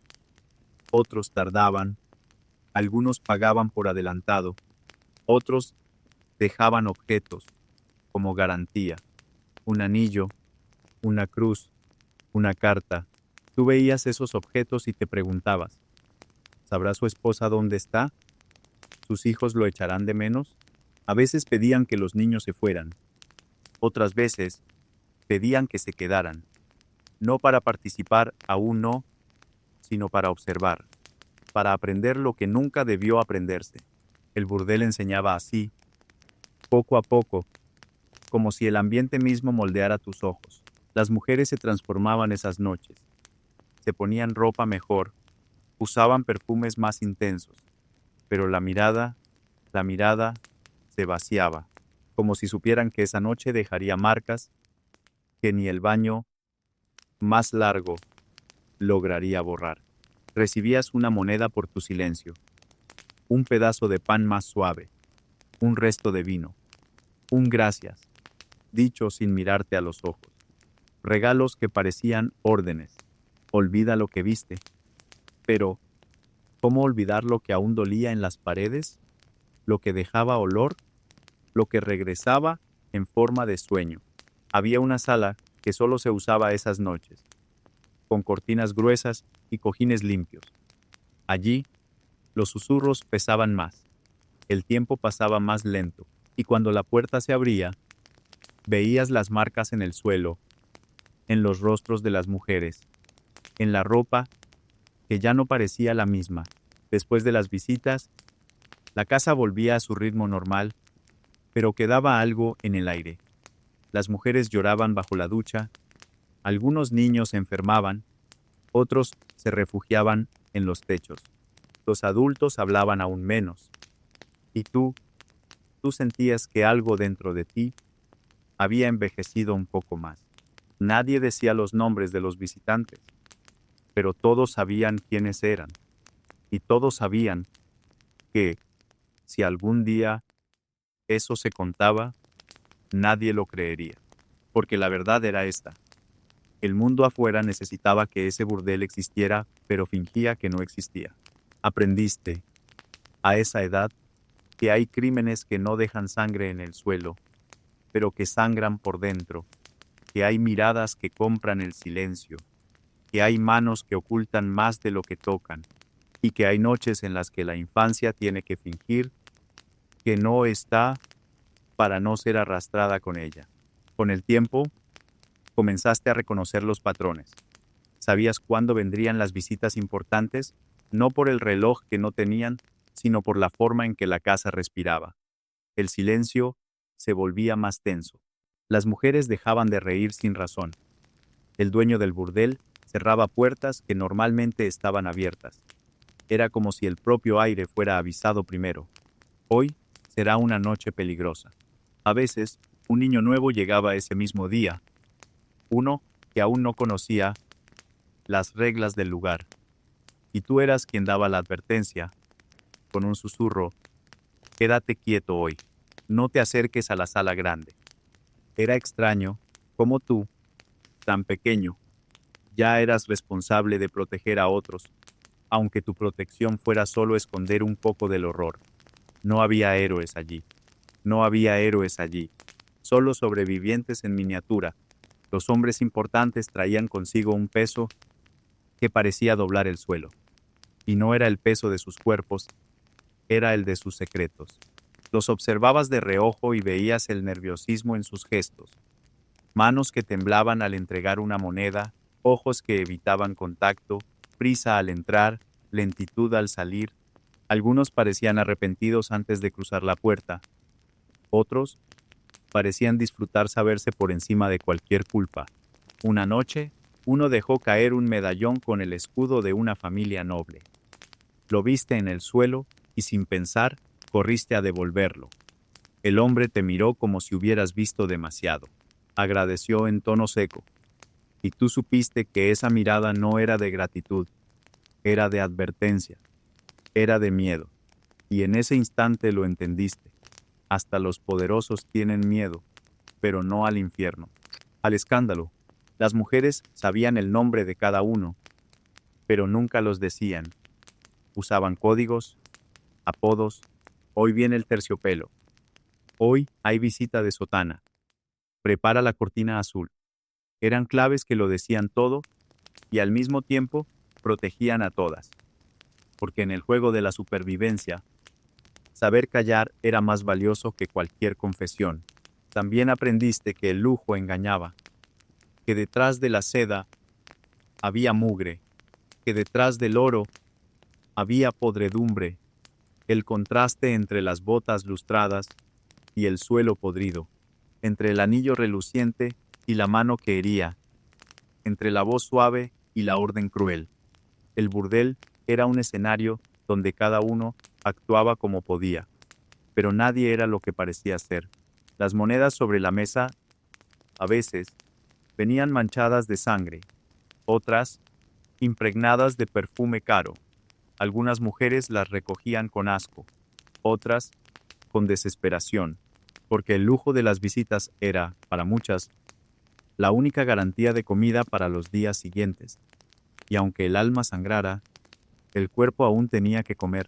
S1: otros tardaban, algunos pagaban por adelantado, otros dejaban objetos como garantía, un anillo, una cruz, una carta. Tú veías esos objetos y te preguntabas, ¿sabrá su esposa dónde está? ¿Sus hijos lo echarán de menos? A veces pedían que los niños se fueran, otras veces pedían que se quedaran, no para participar, aún no, sino para observar, para aprender lo que nunca debió aprenderse. El burdel enseñaba así, poco a poco, como si el ambiente mismo moldeara tus ojos. Las mujeres se transformaban esas noches, se ponían ropa mejor, usaban perfumes más intensos, pero la mirada se vaciaba, como si supieran que esa noche dejaría marcas que ni el baño más largo lograría borrar. Recibías una moneda por tu silencio, un pedazo de pan más suave, un resto de vino, un gracias, dicho sin mirarte a los ojos. Regalos que parecían órdenes. Olvida lo que viste. Pero, ¿cómo olvidar lo que aún dolía en las paredes? Lo que dejaba olor, lo que regresaba en forma de sueño. Había una sala que solo se usaba esas noches, con cortinas gruesas y cojines limpios. Allí, los susurros pesaban más, el tiempo pasaba más lento, y cuando la puerta se abría, veías las marcas en el suelo, en los rostros de las mujeres, en la ropa que ya no parecía la misma. Después de las visitas, la casa volvía a su ritmo normal, pero quedaba algo en el aire. Las mujeres lloraban bajo la ducha, algunos niños se enfermaban, otros se refugiaban en los techos. Los adultos hablaban aún menos. Y tú sentías que algo dentro de ti había envejecido un poco más. Nadie decía los nombres de los visitantes, pero todos sabían quiénes eran. Y todos sabían que, si algún día eso se contaba, nadie lo creería. Porque la verdad era esta. El mundo afuera necesitaba que ese burdel existiera, pero fingía que no existía. Aprendiste, a esa edad, que hay crímenes que no dejan sangre en el suelo, pero que sangran por dentro, que hay miradas que compran el silencio, que hay manos que ocultan más de lo que tocan, y que hay noches en las que la infancia tiene que fingir que no está para no ser arrastrada con ella. Con el tiempo, comenzaste a reconocer los patrones. Sabías cuándo vendrían las visitas importantes, no por el reloj que no tenían, sino por la forma en que la casa respiraba. El silencio se volvía más tenso. Las mujeres dejaban de reír sin razón. El dueño del burdel cerraba puertas que normalmente estaban abiertas. Era como si el propio aire fuera avisado primero. Hoy será una noche peligrosa. A veces, un niño nuevo llegaba ese mismo día, uno que aún no conocía las reglas del lugar, y tú eras quien daba la advertencia, con un susurro: quédate quieto hoy, no te acerques a la sala grande. Era extraño cómo tú, tan pequeño, ya eras responsable de proteger a otros, aunque tu protección fuera solo esconder un poco del horror. No había héroes allí. No había héroes allí. Solo sobrevivientes en miniatura. Los hombres importantes traían consigo un peso que parecía doblar el suelo. Y no era el peso de sus cuerpos, era el de sus secretos. Los observabas de reojo y veías el nerviosismo en sus gestos. Manos que temblaban al entregar una moneda, ojos que evitaban contacto, prisa al entrar, lentitud al salir. Algunos parecían arrepentidos antes de cruzar la puerta. Otros parecían disfrutar saberse por encima de cualquier culpa. Una noche, uno dejó caer un medallón con el escudo de una familia noble. Lo viste en el suelo y sin pensar, corriste a devolverlo. El hombre te miró como si hubieras visto demasiado. agradeció en tono seco, y tú supiste que esa mirada no era de gratitud, era de advertencia, era de miedo, y en ese instante lo entendiste. Hasta los poderosos tienen miedo, pero no al infierno, al escándalo. Las mujeres sabían el nombre de cada uno, pero nunca los decían. Usaban códigos, apodos. Hoy viene el terciopelo. Hoy hay visita de sotana. Prepara la cortina azul. Eran claves que lo decían todo y al mismo tiempo protegían a todas. Porque en el juego de la supervivencia, saber callar era más valioso que cualquier confesión. También aprendiste que el lujo engañaba, que detrás de la seda había mugre, que detrás del oro había podredumbre, el contraste entre las botas lustradas y el suelo podrido, entre el anillo reluciente y la mano que hería, entre la voz suave y la orden cruel. El burdel era un escenario donde cada uno actuaba como podía, pero nadie era lo que parecía ser. Las monedas sobre la mesa, a veces, venían manchadas de sangre, otras, impregnadas de perfume caro. Algunas mujeres las recogían con asco, otras, con desesperación, porque el lujo de las visitas era, para muchas, la única garantía de comida para los días siguientes. Y aunque el alma sangrara, el cuerpo aún tenía que comer.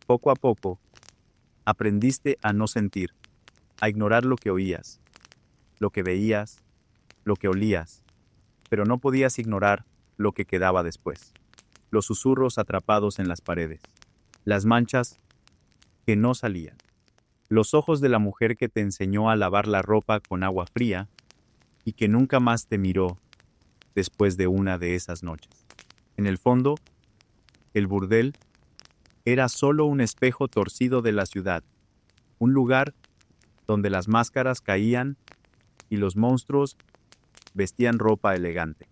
S1: Poco a poco, aprendiste a no sentir, a ignorar lo que oías, lo que veías, lo que olías, pero no podías ignorar lo que quedaba después. Los susurros atrapados en las paredes, las manchas que no salían, los ojos de la mujer que te enseñó a lavar la ropa con agua fría y que nunca más te miró después de una de esas noches. En el fondo, el burdel era solo un espejo torcido de la ciudad, un lugar donde las máscaras caían y los monstruos vestían ropa elegante.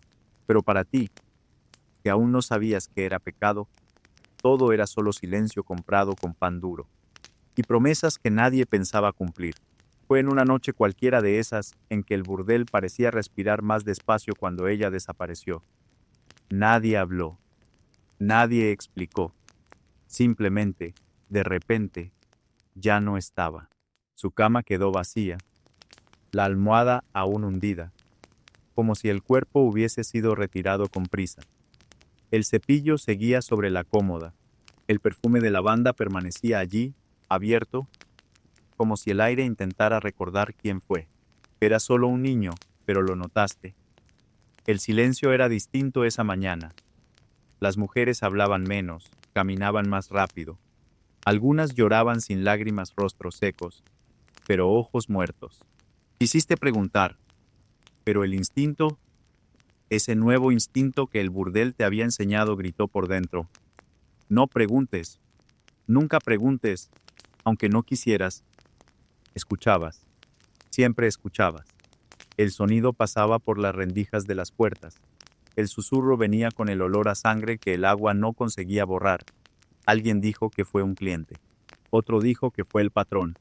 S1: Pero para ti, que aún no sabías que era pecado, todo era solo silencio comprado con pan duro, y promesas que nadie pensaba cumplir. Fue en una noche cualquiera de esas en que el burdel parecía respirar más despacio cuando ella desapareció. Nadie habló, nadie explicó. Simplemente, de repente, ya no estaba. Su cama quedó vacía, la almohada aún hundida, como si el cuerpo hubiese sido retirado con prisa. El cepillo seguía sobre la cómoda. El perfume de lavanda permanecía allí, abierto, como si el aire intentara recordar quién fue. Era solo un niño, pero lo notaste. El silencio era distinto esa mañana. Las mujeres hablaban menos, caminaban más rápido. Algunas lloraban sin lágrimas, rostros secos, pero ojos muertos. Quisiste preguntar, pero el instinto, ese nuevo instinto que el burdel te había enseñado, gritó por dentro. No preguntes, nunca preguntes, aunque no quisieras. Escuchabas, siempre escuchabas. El sonido pasaba por las rendijas de las puertas. El susurro venía con el olor a sangre que el agua no conseguía borrar. Alguien dijo que fue un cliente. Otro dijo que fue el patrón.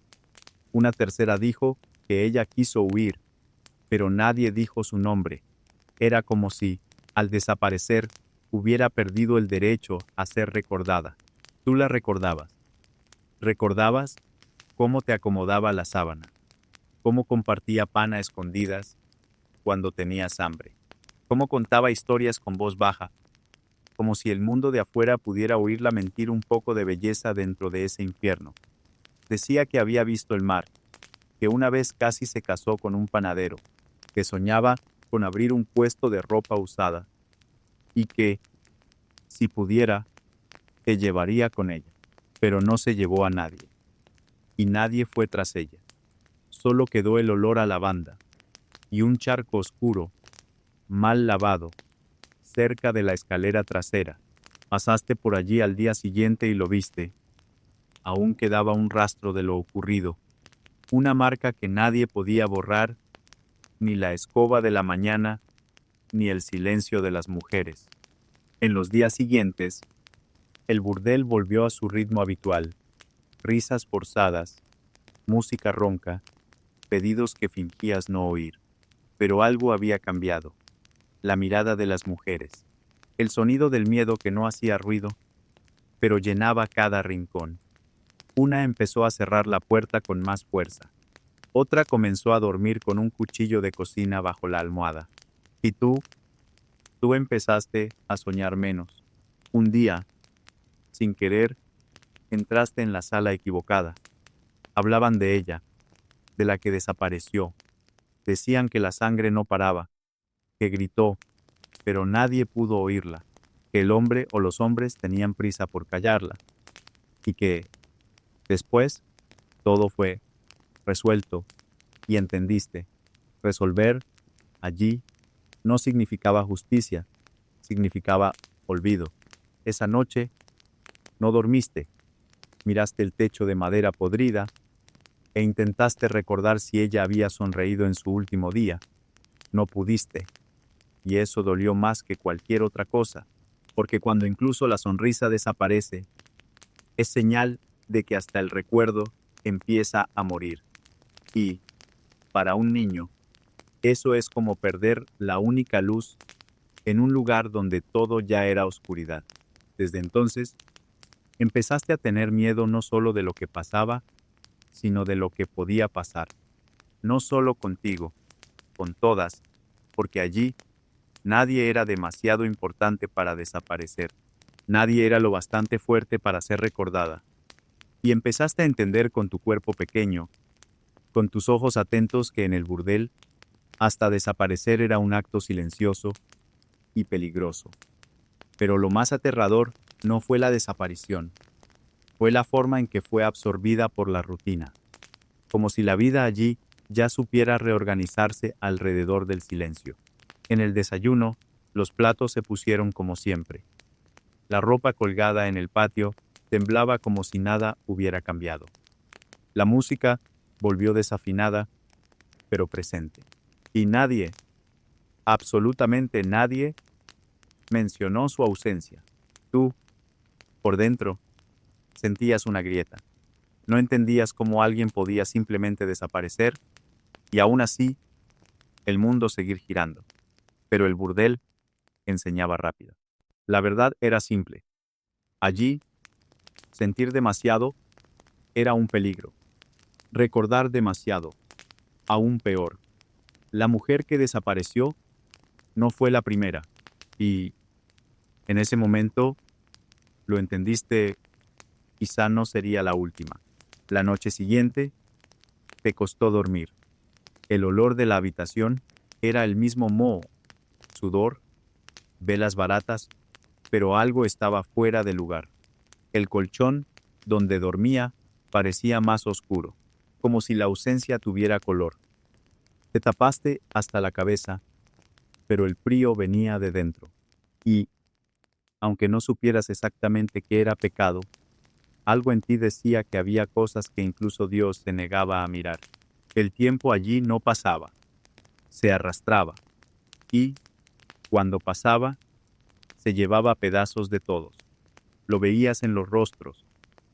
S1: Una tercera dijo que ella quiso huir, pero nadie dijo su nombre. Era como si, al desaparecer, hubiera perdido el derecho a ser recordada. Tú la recordabas. Recordabas cómo te acomodaba la sábana, cómo compartía pan a escondidas cuando tenías hambre, cómo contaba historias con voz baja, como si el mundo de afuera pudiera oírla mentir un poco de belleza dentro de ese infierno. Decía que había visto el mar, que una vez casi se casó con un panadero, que soñaba con abrir un puesto de ropa usada, y que, si pudiera, te llevaría con ella. Pero no se llevó a nadie, y nadie fue tras ella. Solo quedó el olor a lavanda, y un charco oscuro, mal lavado, cerca de la escalera trasera. Pasaste por allí al día siguiente y lo viste. Aún quedaba un rastro de lo ocurrido, una marca que nadie podía borrar, ni la escoba de la mañana, ni el silencio de las mujeres. En los días siguientes, el burdel volvió a su ritmo habitual, risas forzadas, música ronca, pedidos que fingías no oír. Pero algo había cambiado. La mirada de las mujeres. El sonido del miedo que no hacía ruido, pero llenaba cada rincón. Una empezó a cerrar la puerta con más fuerza. Otra comenzó a dormir con un cuchillo de cocina bajo la almohada. Y tú empezaste a soñar menos. Un día, sin querer, entraste en la sala equivocada. Hablaban de ella, de la que desapareció. Decían que la sangre no paraba, que gritó, pero nadie pudo oírla, que el hombre o los hombres tenían prisa por callarla, y que, después, todo fue resuelto, y entendiste. Resolver, allí, no significaba justicia, significaba olvido. Esa noche, no dormiste, miraste el techo de madera podrida, e intentaste recordar si ella había sonreído en su último día. No pudiste, y eso dolió más que cualquier otra cosa, porque cuando incluso la sonrisa desaparece, es señal de que hasta el recuerdo empieza a morir. Y, para un niño, eso es como perder la única luz en un lugar donde todo ya era oscuridad. Desde entonces, empezaste a tener miedo no solo de lo que pasaba, sino de lo que podía pasar. No solo contigo, con todas, porque allí nadie era demasiado importante para desaparecer. Nadie era lo bastante fuerte para ser recordada. Y empezaste a entender con tu cuerpo pequeño, con tus ojos atentos que en el burdel, hasta desaparecer era un acto silencioso y peligroso. Pero lo más aterrador no fue la desaparición, fue la forma en que fue absorbida por la rutina, como si la vida allí ya supiera reorganizarse alrededor del silencio. En el desayuno, los platos se pusieron como siempre. La ropa colgada en el patio temblaba como si nada hubiera cambiado. La música volvió desafinada, pero presente. Y nadie, absolutamente nadie, mencionó su ausencia. Tú, por dentro, sentías una grieta. No entendías cómo alguien podía simplemente desaparecer y aún así el mundo seguir girando. Pero el burdel enseñaba rápido. La verdad era simple. Allí, sentir demasiado era un peligro. Recordar demasiado, aún peor. La mujer que desapareció no fue la primera. Y, en ese momento, lo entendiste, quizá no sería la última. La noche siguiente, te costó dormir. El olor de la habitación era el mismo moho, sudor, velas baratas, pero algo estaba fuera de lugar. El colchón donde dormía parecía más oscuro, como si la ausencia tuviera color. Te tapaste hasta la cabeza, pero el frío venía de dentro. Y, aunque no supieras exactamente qué era pecado, algo en ti decía que había cosas que incluso Dios se negaba a mirar. El tiempo allí no pasaba, se arrastraba, y, cuando pasaba, se llevaba pedazos de todos. Lo veías en los rostros,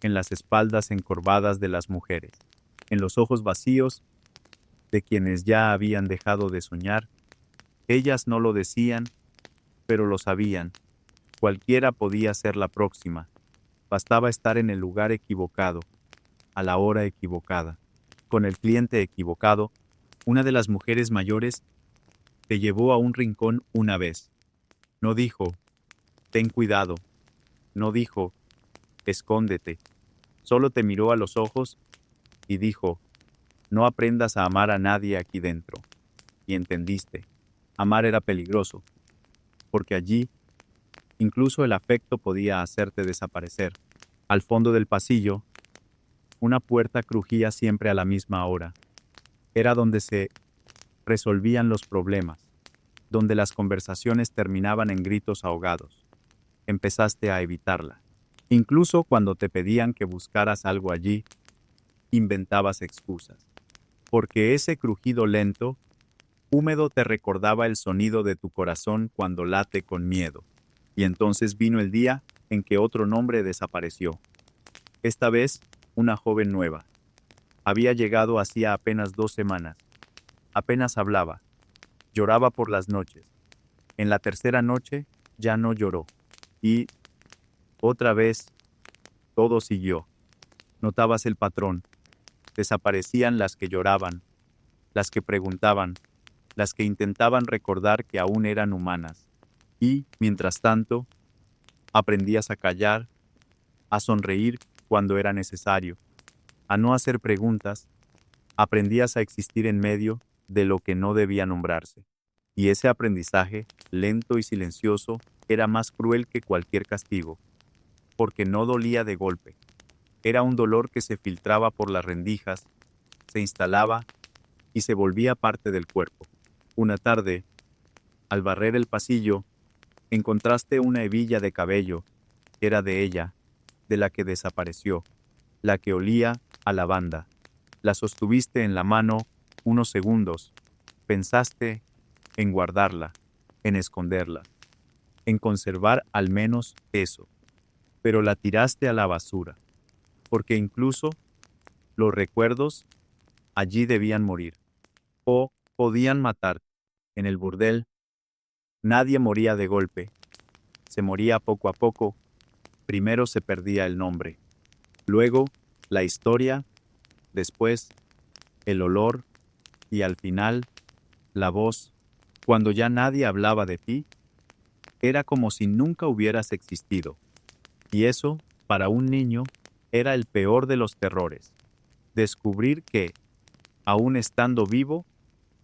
S1: en las espaldas encorvadas de las mujeres, en los ojos vacíos de quienes ya habían dejado de soñar. Ellas no lo decían, pero lo sabían. Cualquiera podía ser la próxima. Bastaba estar en el lugar equivocado, a la hora equivocada, con el cliente equivocado. Una de las mujeres mayores te llevó a un rincón una vez. No dijo, ten cuidado. No dijo, escóndete. Solo te miró a los ojos y dijo, no aprendas a amar a nadie aquí dentro. Y entendiste. Amar era peligroso, porque allí incluso el afecto podía hacerte desaparecer. Al fondo del pasillo, una puerta crujía siempre a la misma hora. Era donde se resolvían los problemas, donde las conversaciones terminaban en gritos ahogados. Empezaste a evitarla. Incluso cuando te pedían que buscaras algo allí, inventabas excusas. Porque ese crujido lento, húmedo te recordaba el sonido de tu corazón cuando late con miedo. Y entonces vino el día en que otro nombre desapareció. Esta vez, una joven nueva. Había llegado hacía apenas 2 semanas. Apenas hablaba. Lloraba por las noches. En la tercera noche ya no lloró. Y, otra vez, todo siguió. Notabas el patrón. Desaparecían las que lloraban, las que preguntaban, las que intentaban recordar que aún eran humanas. Y, mientras tanto, aprendías a callar, a sonreír cuando era necesario, a no hacer preguntas, aprendías a existir en medio de lo que no debía nombrarse. Y ese aprendizaje, lento y silencioso, era más cruel que cualquier castigo, porque no dolía de golpe. Era un dolor que se filtraba por las rendijas, se instalaba y se volvía parte del cuerpo. Una tarde, al barrer el pasillo, encontraste una hebilla de cabello. Era de ella, de la que desapareció, la que olía a lavanda. La sostuviste en la mano unos segundos. Pensaste en guardarla, en esconderla, en conservar al menos eso. Pero la tiraste a la basura, porque incluso los recuerdos allí debían morir, o podían matar. En el burdel, nadie moría de golpe, se moría poco a poco. Primero se perdía el nombre, luego la historia, después el olor y al final la voz. Cuando ya nadie hablaba de ti, era como si nunca hubieras existido. Y eso, para un niño, era el peor de los terrores. Descubrir que, aún estando vivo,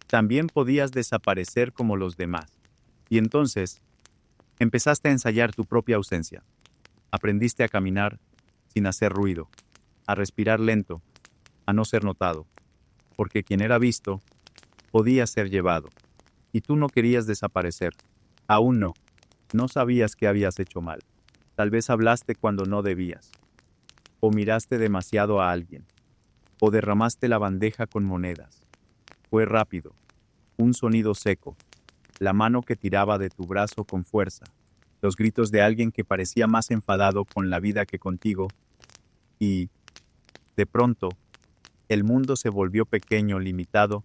S1: también podías desaparecer como los demás. Y entonces, empezaste a ensayar tu propia ausencia. Aprendiste a caminar sin hacer ruido, a respirar lento, a no ser notado, porque quien era visto podía ser llevado. Y tú no querías desaparecer. Aún no. No sabías que habías hecho mal. Tal vez hablaste cuando no debías, o miraste demasiado a alguien, o derramaste la bandeja con monedas. Fue rápido, un sonido seco, la mano que tiraba de tu brazo con fuerza, los gritos de alguien que parecía más enfadado con la vida que contigo, y, de pronto, el mundo se volvió pequeño, limitado,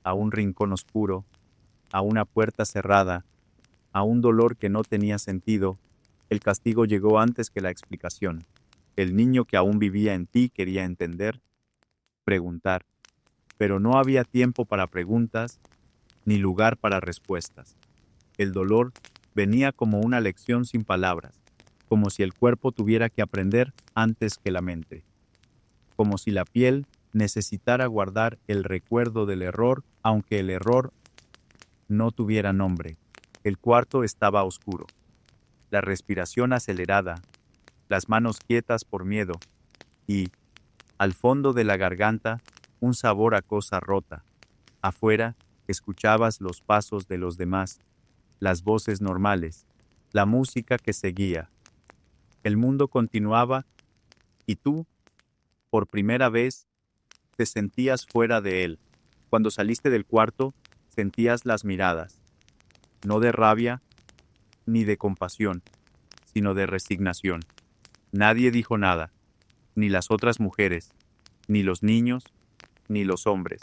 S1: a un rincón oscuro, a una puerta cerrada, a un dolor que no tenía sentido. El castigo llegó antes que la explicación. El niño que aún vivía en ti quería entender, preguntar, pero no había tiempo para preguntas ni lugar para respuestas. El dolor venía como una lección sin palabras, como si el cuerpo tuviera que aprender antes que la mente, como si la piel necesitara guardar el recuerdo del error, aunque el error no tuviera nombre. El cuarto estaba oscuro, la respiración acelerada, las manos quietas por miedo, y, al fondo de la garganta, un sabor a cosa rota. Afuera, escuchabas los pasos de los demás, las voces normales, la música que seguía. El mundo continuaba y tú, por primera vez, te sentías fuera de él. Cuando saliste del cuarto, sentías las miradas, no de rabia ni de compasión, sino de resignación. Nadie dijo nada, ni las otras mujeres, ni los niños, ni los hombres,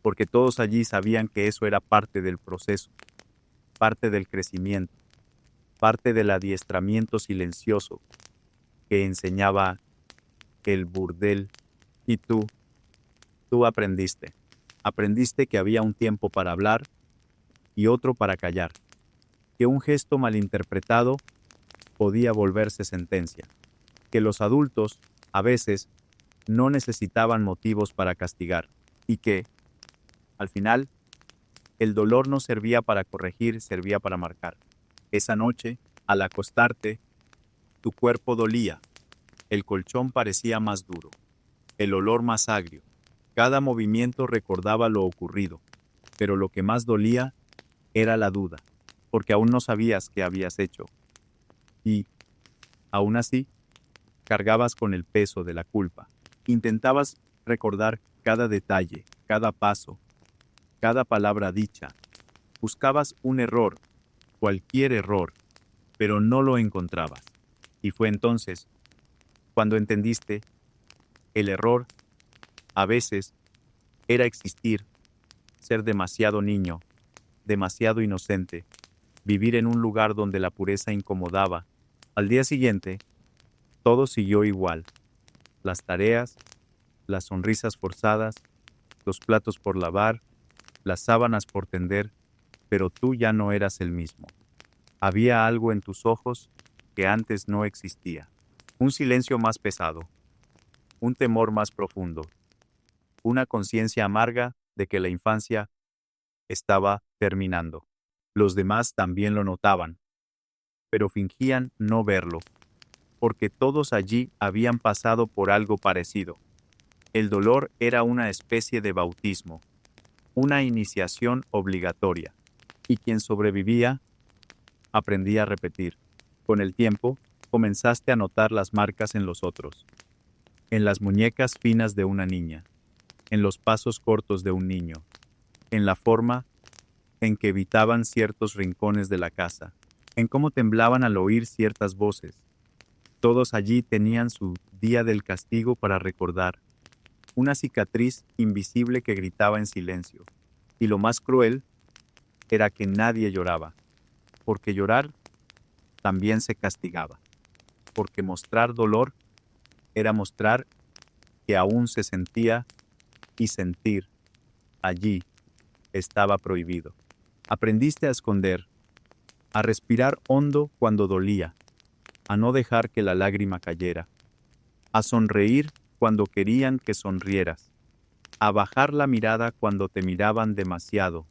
S1: porque todos allí sabían que eso era parte del proceso, parte del crecimiento, parte del adiestramiento silencioso que enseñaba el burdel. Y tú aprendiste que había un tiempo para hablar y otro para callar, que un gesto malinterpretado podía volverse sentencia, que los adultos, a veces, no necesitaban motivos para castigar, y que, al final, el dolor no servía para corregir, servía para marcar. Esa noche, al acostarte, tu cuerpo dolía, el colchón parecía más duro, el olor más agrio. Cada movimiento recordaba lo ocurrido, pero lo que más dolía era la duda, porque aún no sabías qué habías hecho. Y, aún así, cargabas con el peso de la culpa. Intentabas recordar cada detalle, cada paso, cada palabra dicha. Buscabas un error, cualquier error, pero no lo encontrabas. Y fue entonces cuando entendiste, el error, a veces, era existir, ser demasiado niño, demasiado inocente, vivir en un lugar donde la pureza incomodaba. Al día siguiente, todo siguió igual. Las tareas, las sonrisas forzadas, los platos por lavar, las sábanas por tender, pero tú ya no eras el mismo. Había algo en tus ojos que antes no existía. Un silencio más pesado, un temor más profundo, una conciencia amarga de que la infancia estaba terminando. Los demás también lo notaban, pero fingían no verlo, porque todos allí habían pasado por algo parecido. El dolor era una especie de bautismo, una iniciación obligatoria, y quien sobrevivía aprendía a repetir. Con el tiempo, comenzaste a notar las marcas en los otros, en las muñecas finas de una niña, en los pasos cortos de un niño, en la forma en que evitaban ciertos rincones de la casa, en cómo temblaban al oír ciertas voces. Todos allí tenían su día del castigo para recordar, una cicatriz invisible que gritaba en silencio. Y lo más cruel era que nadie lloraba, porque llorar también se castigaba, porque mostrar dolor era mostrar que aún se sentía, y sentir allí estaba prohibido. Aprendiste a esconder, a respirar hondo cuando dolía, a no dejar que la lágrima cayera, a sonreír cuando querían que sonrieras, a bajar la mirada cuando te miraban demasiado,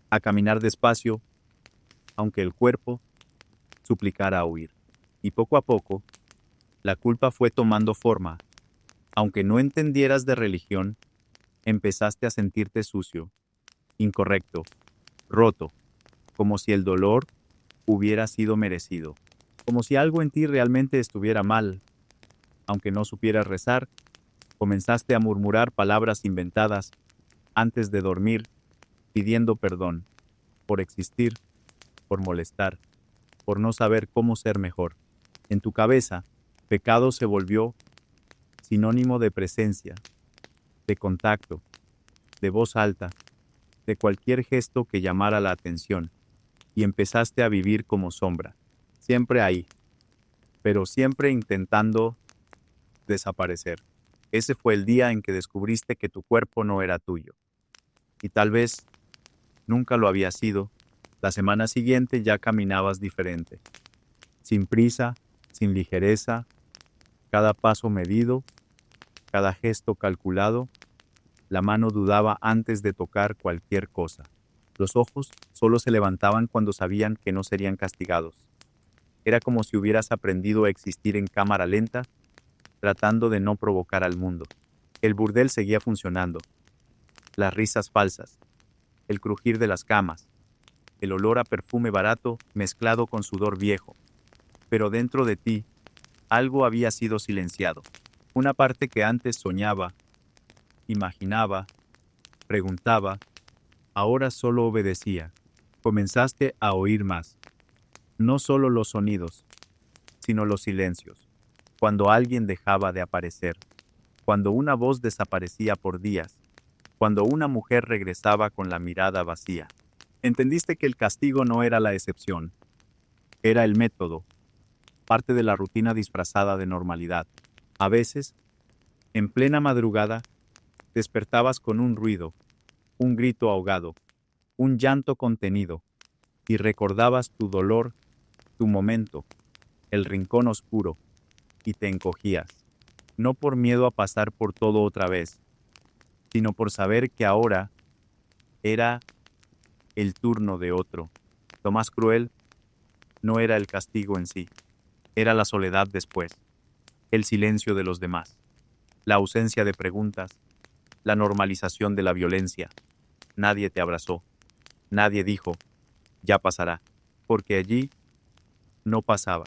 S1: a caminar despacio, aunque el cuerpo suplicara huir. Y poco a poco, la culpa fue tomando forma. Aunque no entendieras de religión, empezaste a sentirte sucio, incorrecto, roto, como si el dolor hubiera sido merecido, como si algo en ti realmente estuviera mal. Aunque no supieras rezar, comenzaste a murmurar palabras inventadas antes de dormir, pidiendo perdón por existir, por molestar, por no saber cómo ser mejor. En tu cabeza, pecado se volvió sinónimo de presencia, de contacto, de voz alta, de cualquier gesto que llamara la atención, y empezaste a vivir como sombra, siempre ahí, pero siempre intentando desaparecer. Ese fue el día en que descubriste que tu cuerpo no era tuyo, y tal vez nunca lo había sido. La semana siguiente ya caminabas diferente, sin prisa, sin ligereza, cada paso medido, cada gesto calculado. La mano dudaba antes de tocar cualquier cosa. Los ojos solo se levantaban cuando sabían que no serían castigados. Era como si hubieras aprendido a existir en cámara lenta, tratando de no provocar al mundo. El burdel seguía funcionando. Las risas falsas, el crujir de las camas, el olor a perfume barato mezclado con sudor viejo. Pero dentro de ti, algo había sido silenciado. Una parte que antes soñaba, imaginaba, preguntaba, ahora solo obedecía. Comenzaste a oír más. No solo los sonidos, sino los silencios. Cuando alguien dejaba de aparecer, cuando una voz desaparecía por días, cuando una mujer regresaba con la mirada vacía. Entendiste que el castigo no era la excepción, era el método, parte de la rutina disfrazada de normalidad. A veces, en plena madrugada, despertabas con un ruido, un grito ahogado, un llanto contenido, y recordabas tu dolor, tu momento, el rincón oscuro, y te encogías, no por miedo a pasar por todo otra vez, sino por saber que ahora era el turno de otro. Lo más cruel no era el castigo en sí, era la soledad después, el silencio de los demás, la ausencia de preguntas, la normalización de la violencia. Nadie te abrazó, nadie dijo, ya pasará, porque allí no pasaba.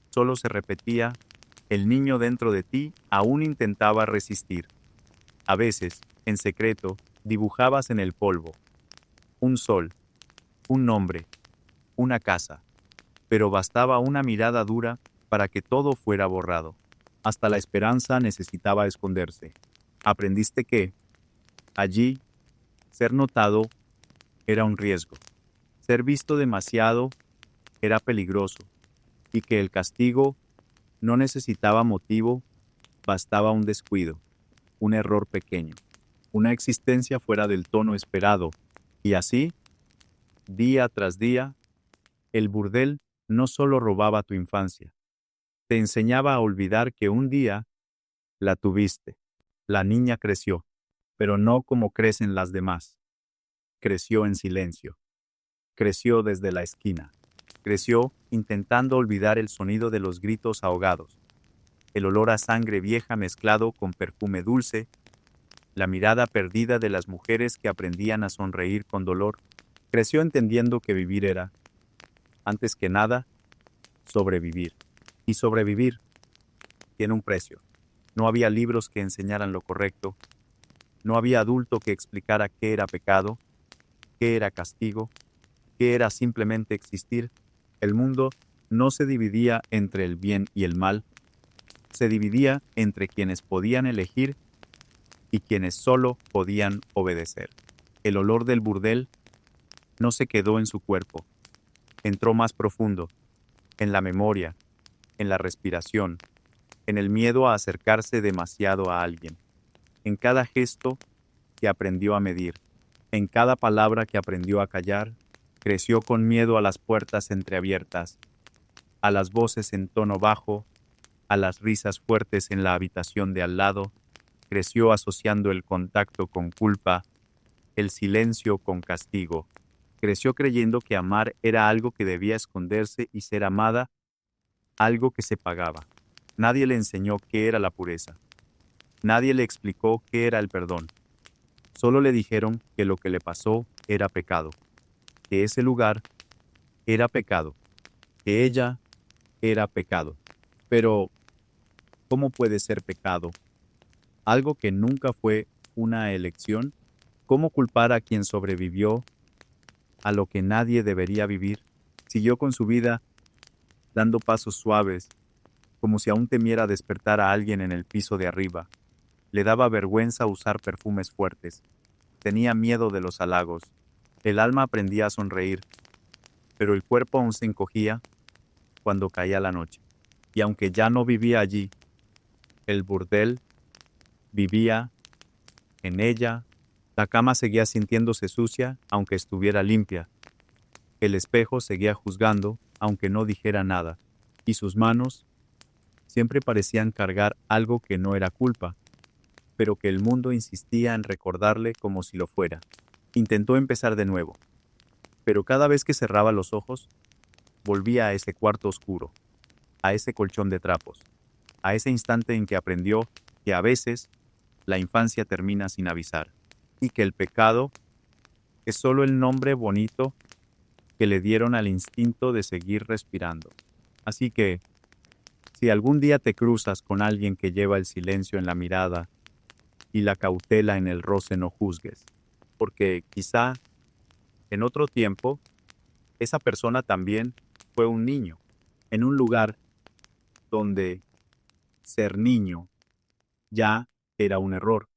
S1: Solo se repetía, el niño dentro de ti aún intentaba resistir. A veces, en secreto, dibujabas en el polvo un sol, un nombre, una casa, pero bastaba una mirada dura para que todo fuera borrado. Hasta la esperanza necesitaba esconderse. Aprendiste que, allí, ser notado era un riesgo. ser visto demasiado era peligroso y que el castigo no necesitaba motivo, bastaba un descuido, un error pequeño, una existencia fuera del tono esperado, y así, día tras día, el burdel no solo robaba tu infancia, te enseñaba a olvidar que un día la tuviste. La niña creció, pero no como crecen las demás. Creció en silencio. Creció desde la esquina. Creció intentando olvidar el sonido de los gritos ahogados, el olor a sangre vieja mezclado con perfume dulce, la mirada perdida de las mujeres que aprendían a sonreír con dolor. Creció entendiendo que vivir era, antes que nada, sobrevivir. Y sobrevivir tiene un precio. No había libros que enseñaran lo correcto. No había adulto que explicara qué era pecado, qué era castigo, qué era simplemente existir. El mundo no se dividía entre el bien y el mal, se dividía entre quienes podían elegir y quienes solo podían obedecer. El olor del burdel no se quedó en su cuerpo, entró más profundo, en la memoria, en la respiración, en el miedo a acercarse demasiado a alguien, en cada gesto que aprendió a medir, en cada palabra que aprendió a callar. Creció con miedo a las puertas entreabiertas, a las voces en tono bajo, a las risas fuertes en la habitación de al lado. Creció asociando el contacto con culpa, el silencio con castigo. Creció creyendo que amar era algo que debía esconderse y ser amada, algo que se pagaba. Nadie le enseñó qué era la pureza. Nadie le explicó qué era el perdón. Solo le dijeron que lo que le pasó era pecado, que ese lugar era pecado, que ella era pecado. Pero, ¿cómo puede ser pecado? Algo que nunca fue una elección. ¿Cómo culpar a quien sobrevivió a lo que nadie debería vivir? Siguió con su vida, dando pasos suaves, como si aún temiera despertar a alguien en el piso de arriba. Le daba vergüenza usar perfumes fuertes. Tenía miedo de los halagos. El alma aprendía a sonreír, pero el cuerpo aún se encogía cuando caía la noche. Y aunque ya no vivía allí, el burdel vivía en ella. La cama seguía sintiéndose sucia, aunque estuviera limpia. El espejo seguía juzgando, aunque no dijera nada. Y sus manos siempre parecían cargar algo que no era culpa, pero que el mundo insistía en recordarle como si lo fuera. Intentó empezar de nuevo, pero cada vez que cerraba los ojos, volvía a ese cuarto oscuro, a ese colchón de trapos, a ese instante en que aprendió que a veces la infancia termina sin avisar, y que el pecado es solo el nombre bonito que le dieron al instinto de seguir respirando. Así que, si algún día te cruzas con alguien que lleva el silencio en la mirada y la cautela en el roce, no juzgues, porque quizá en otro tiempo esa persona también fue un niño, en un lugar donde ser niño ya era un error.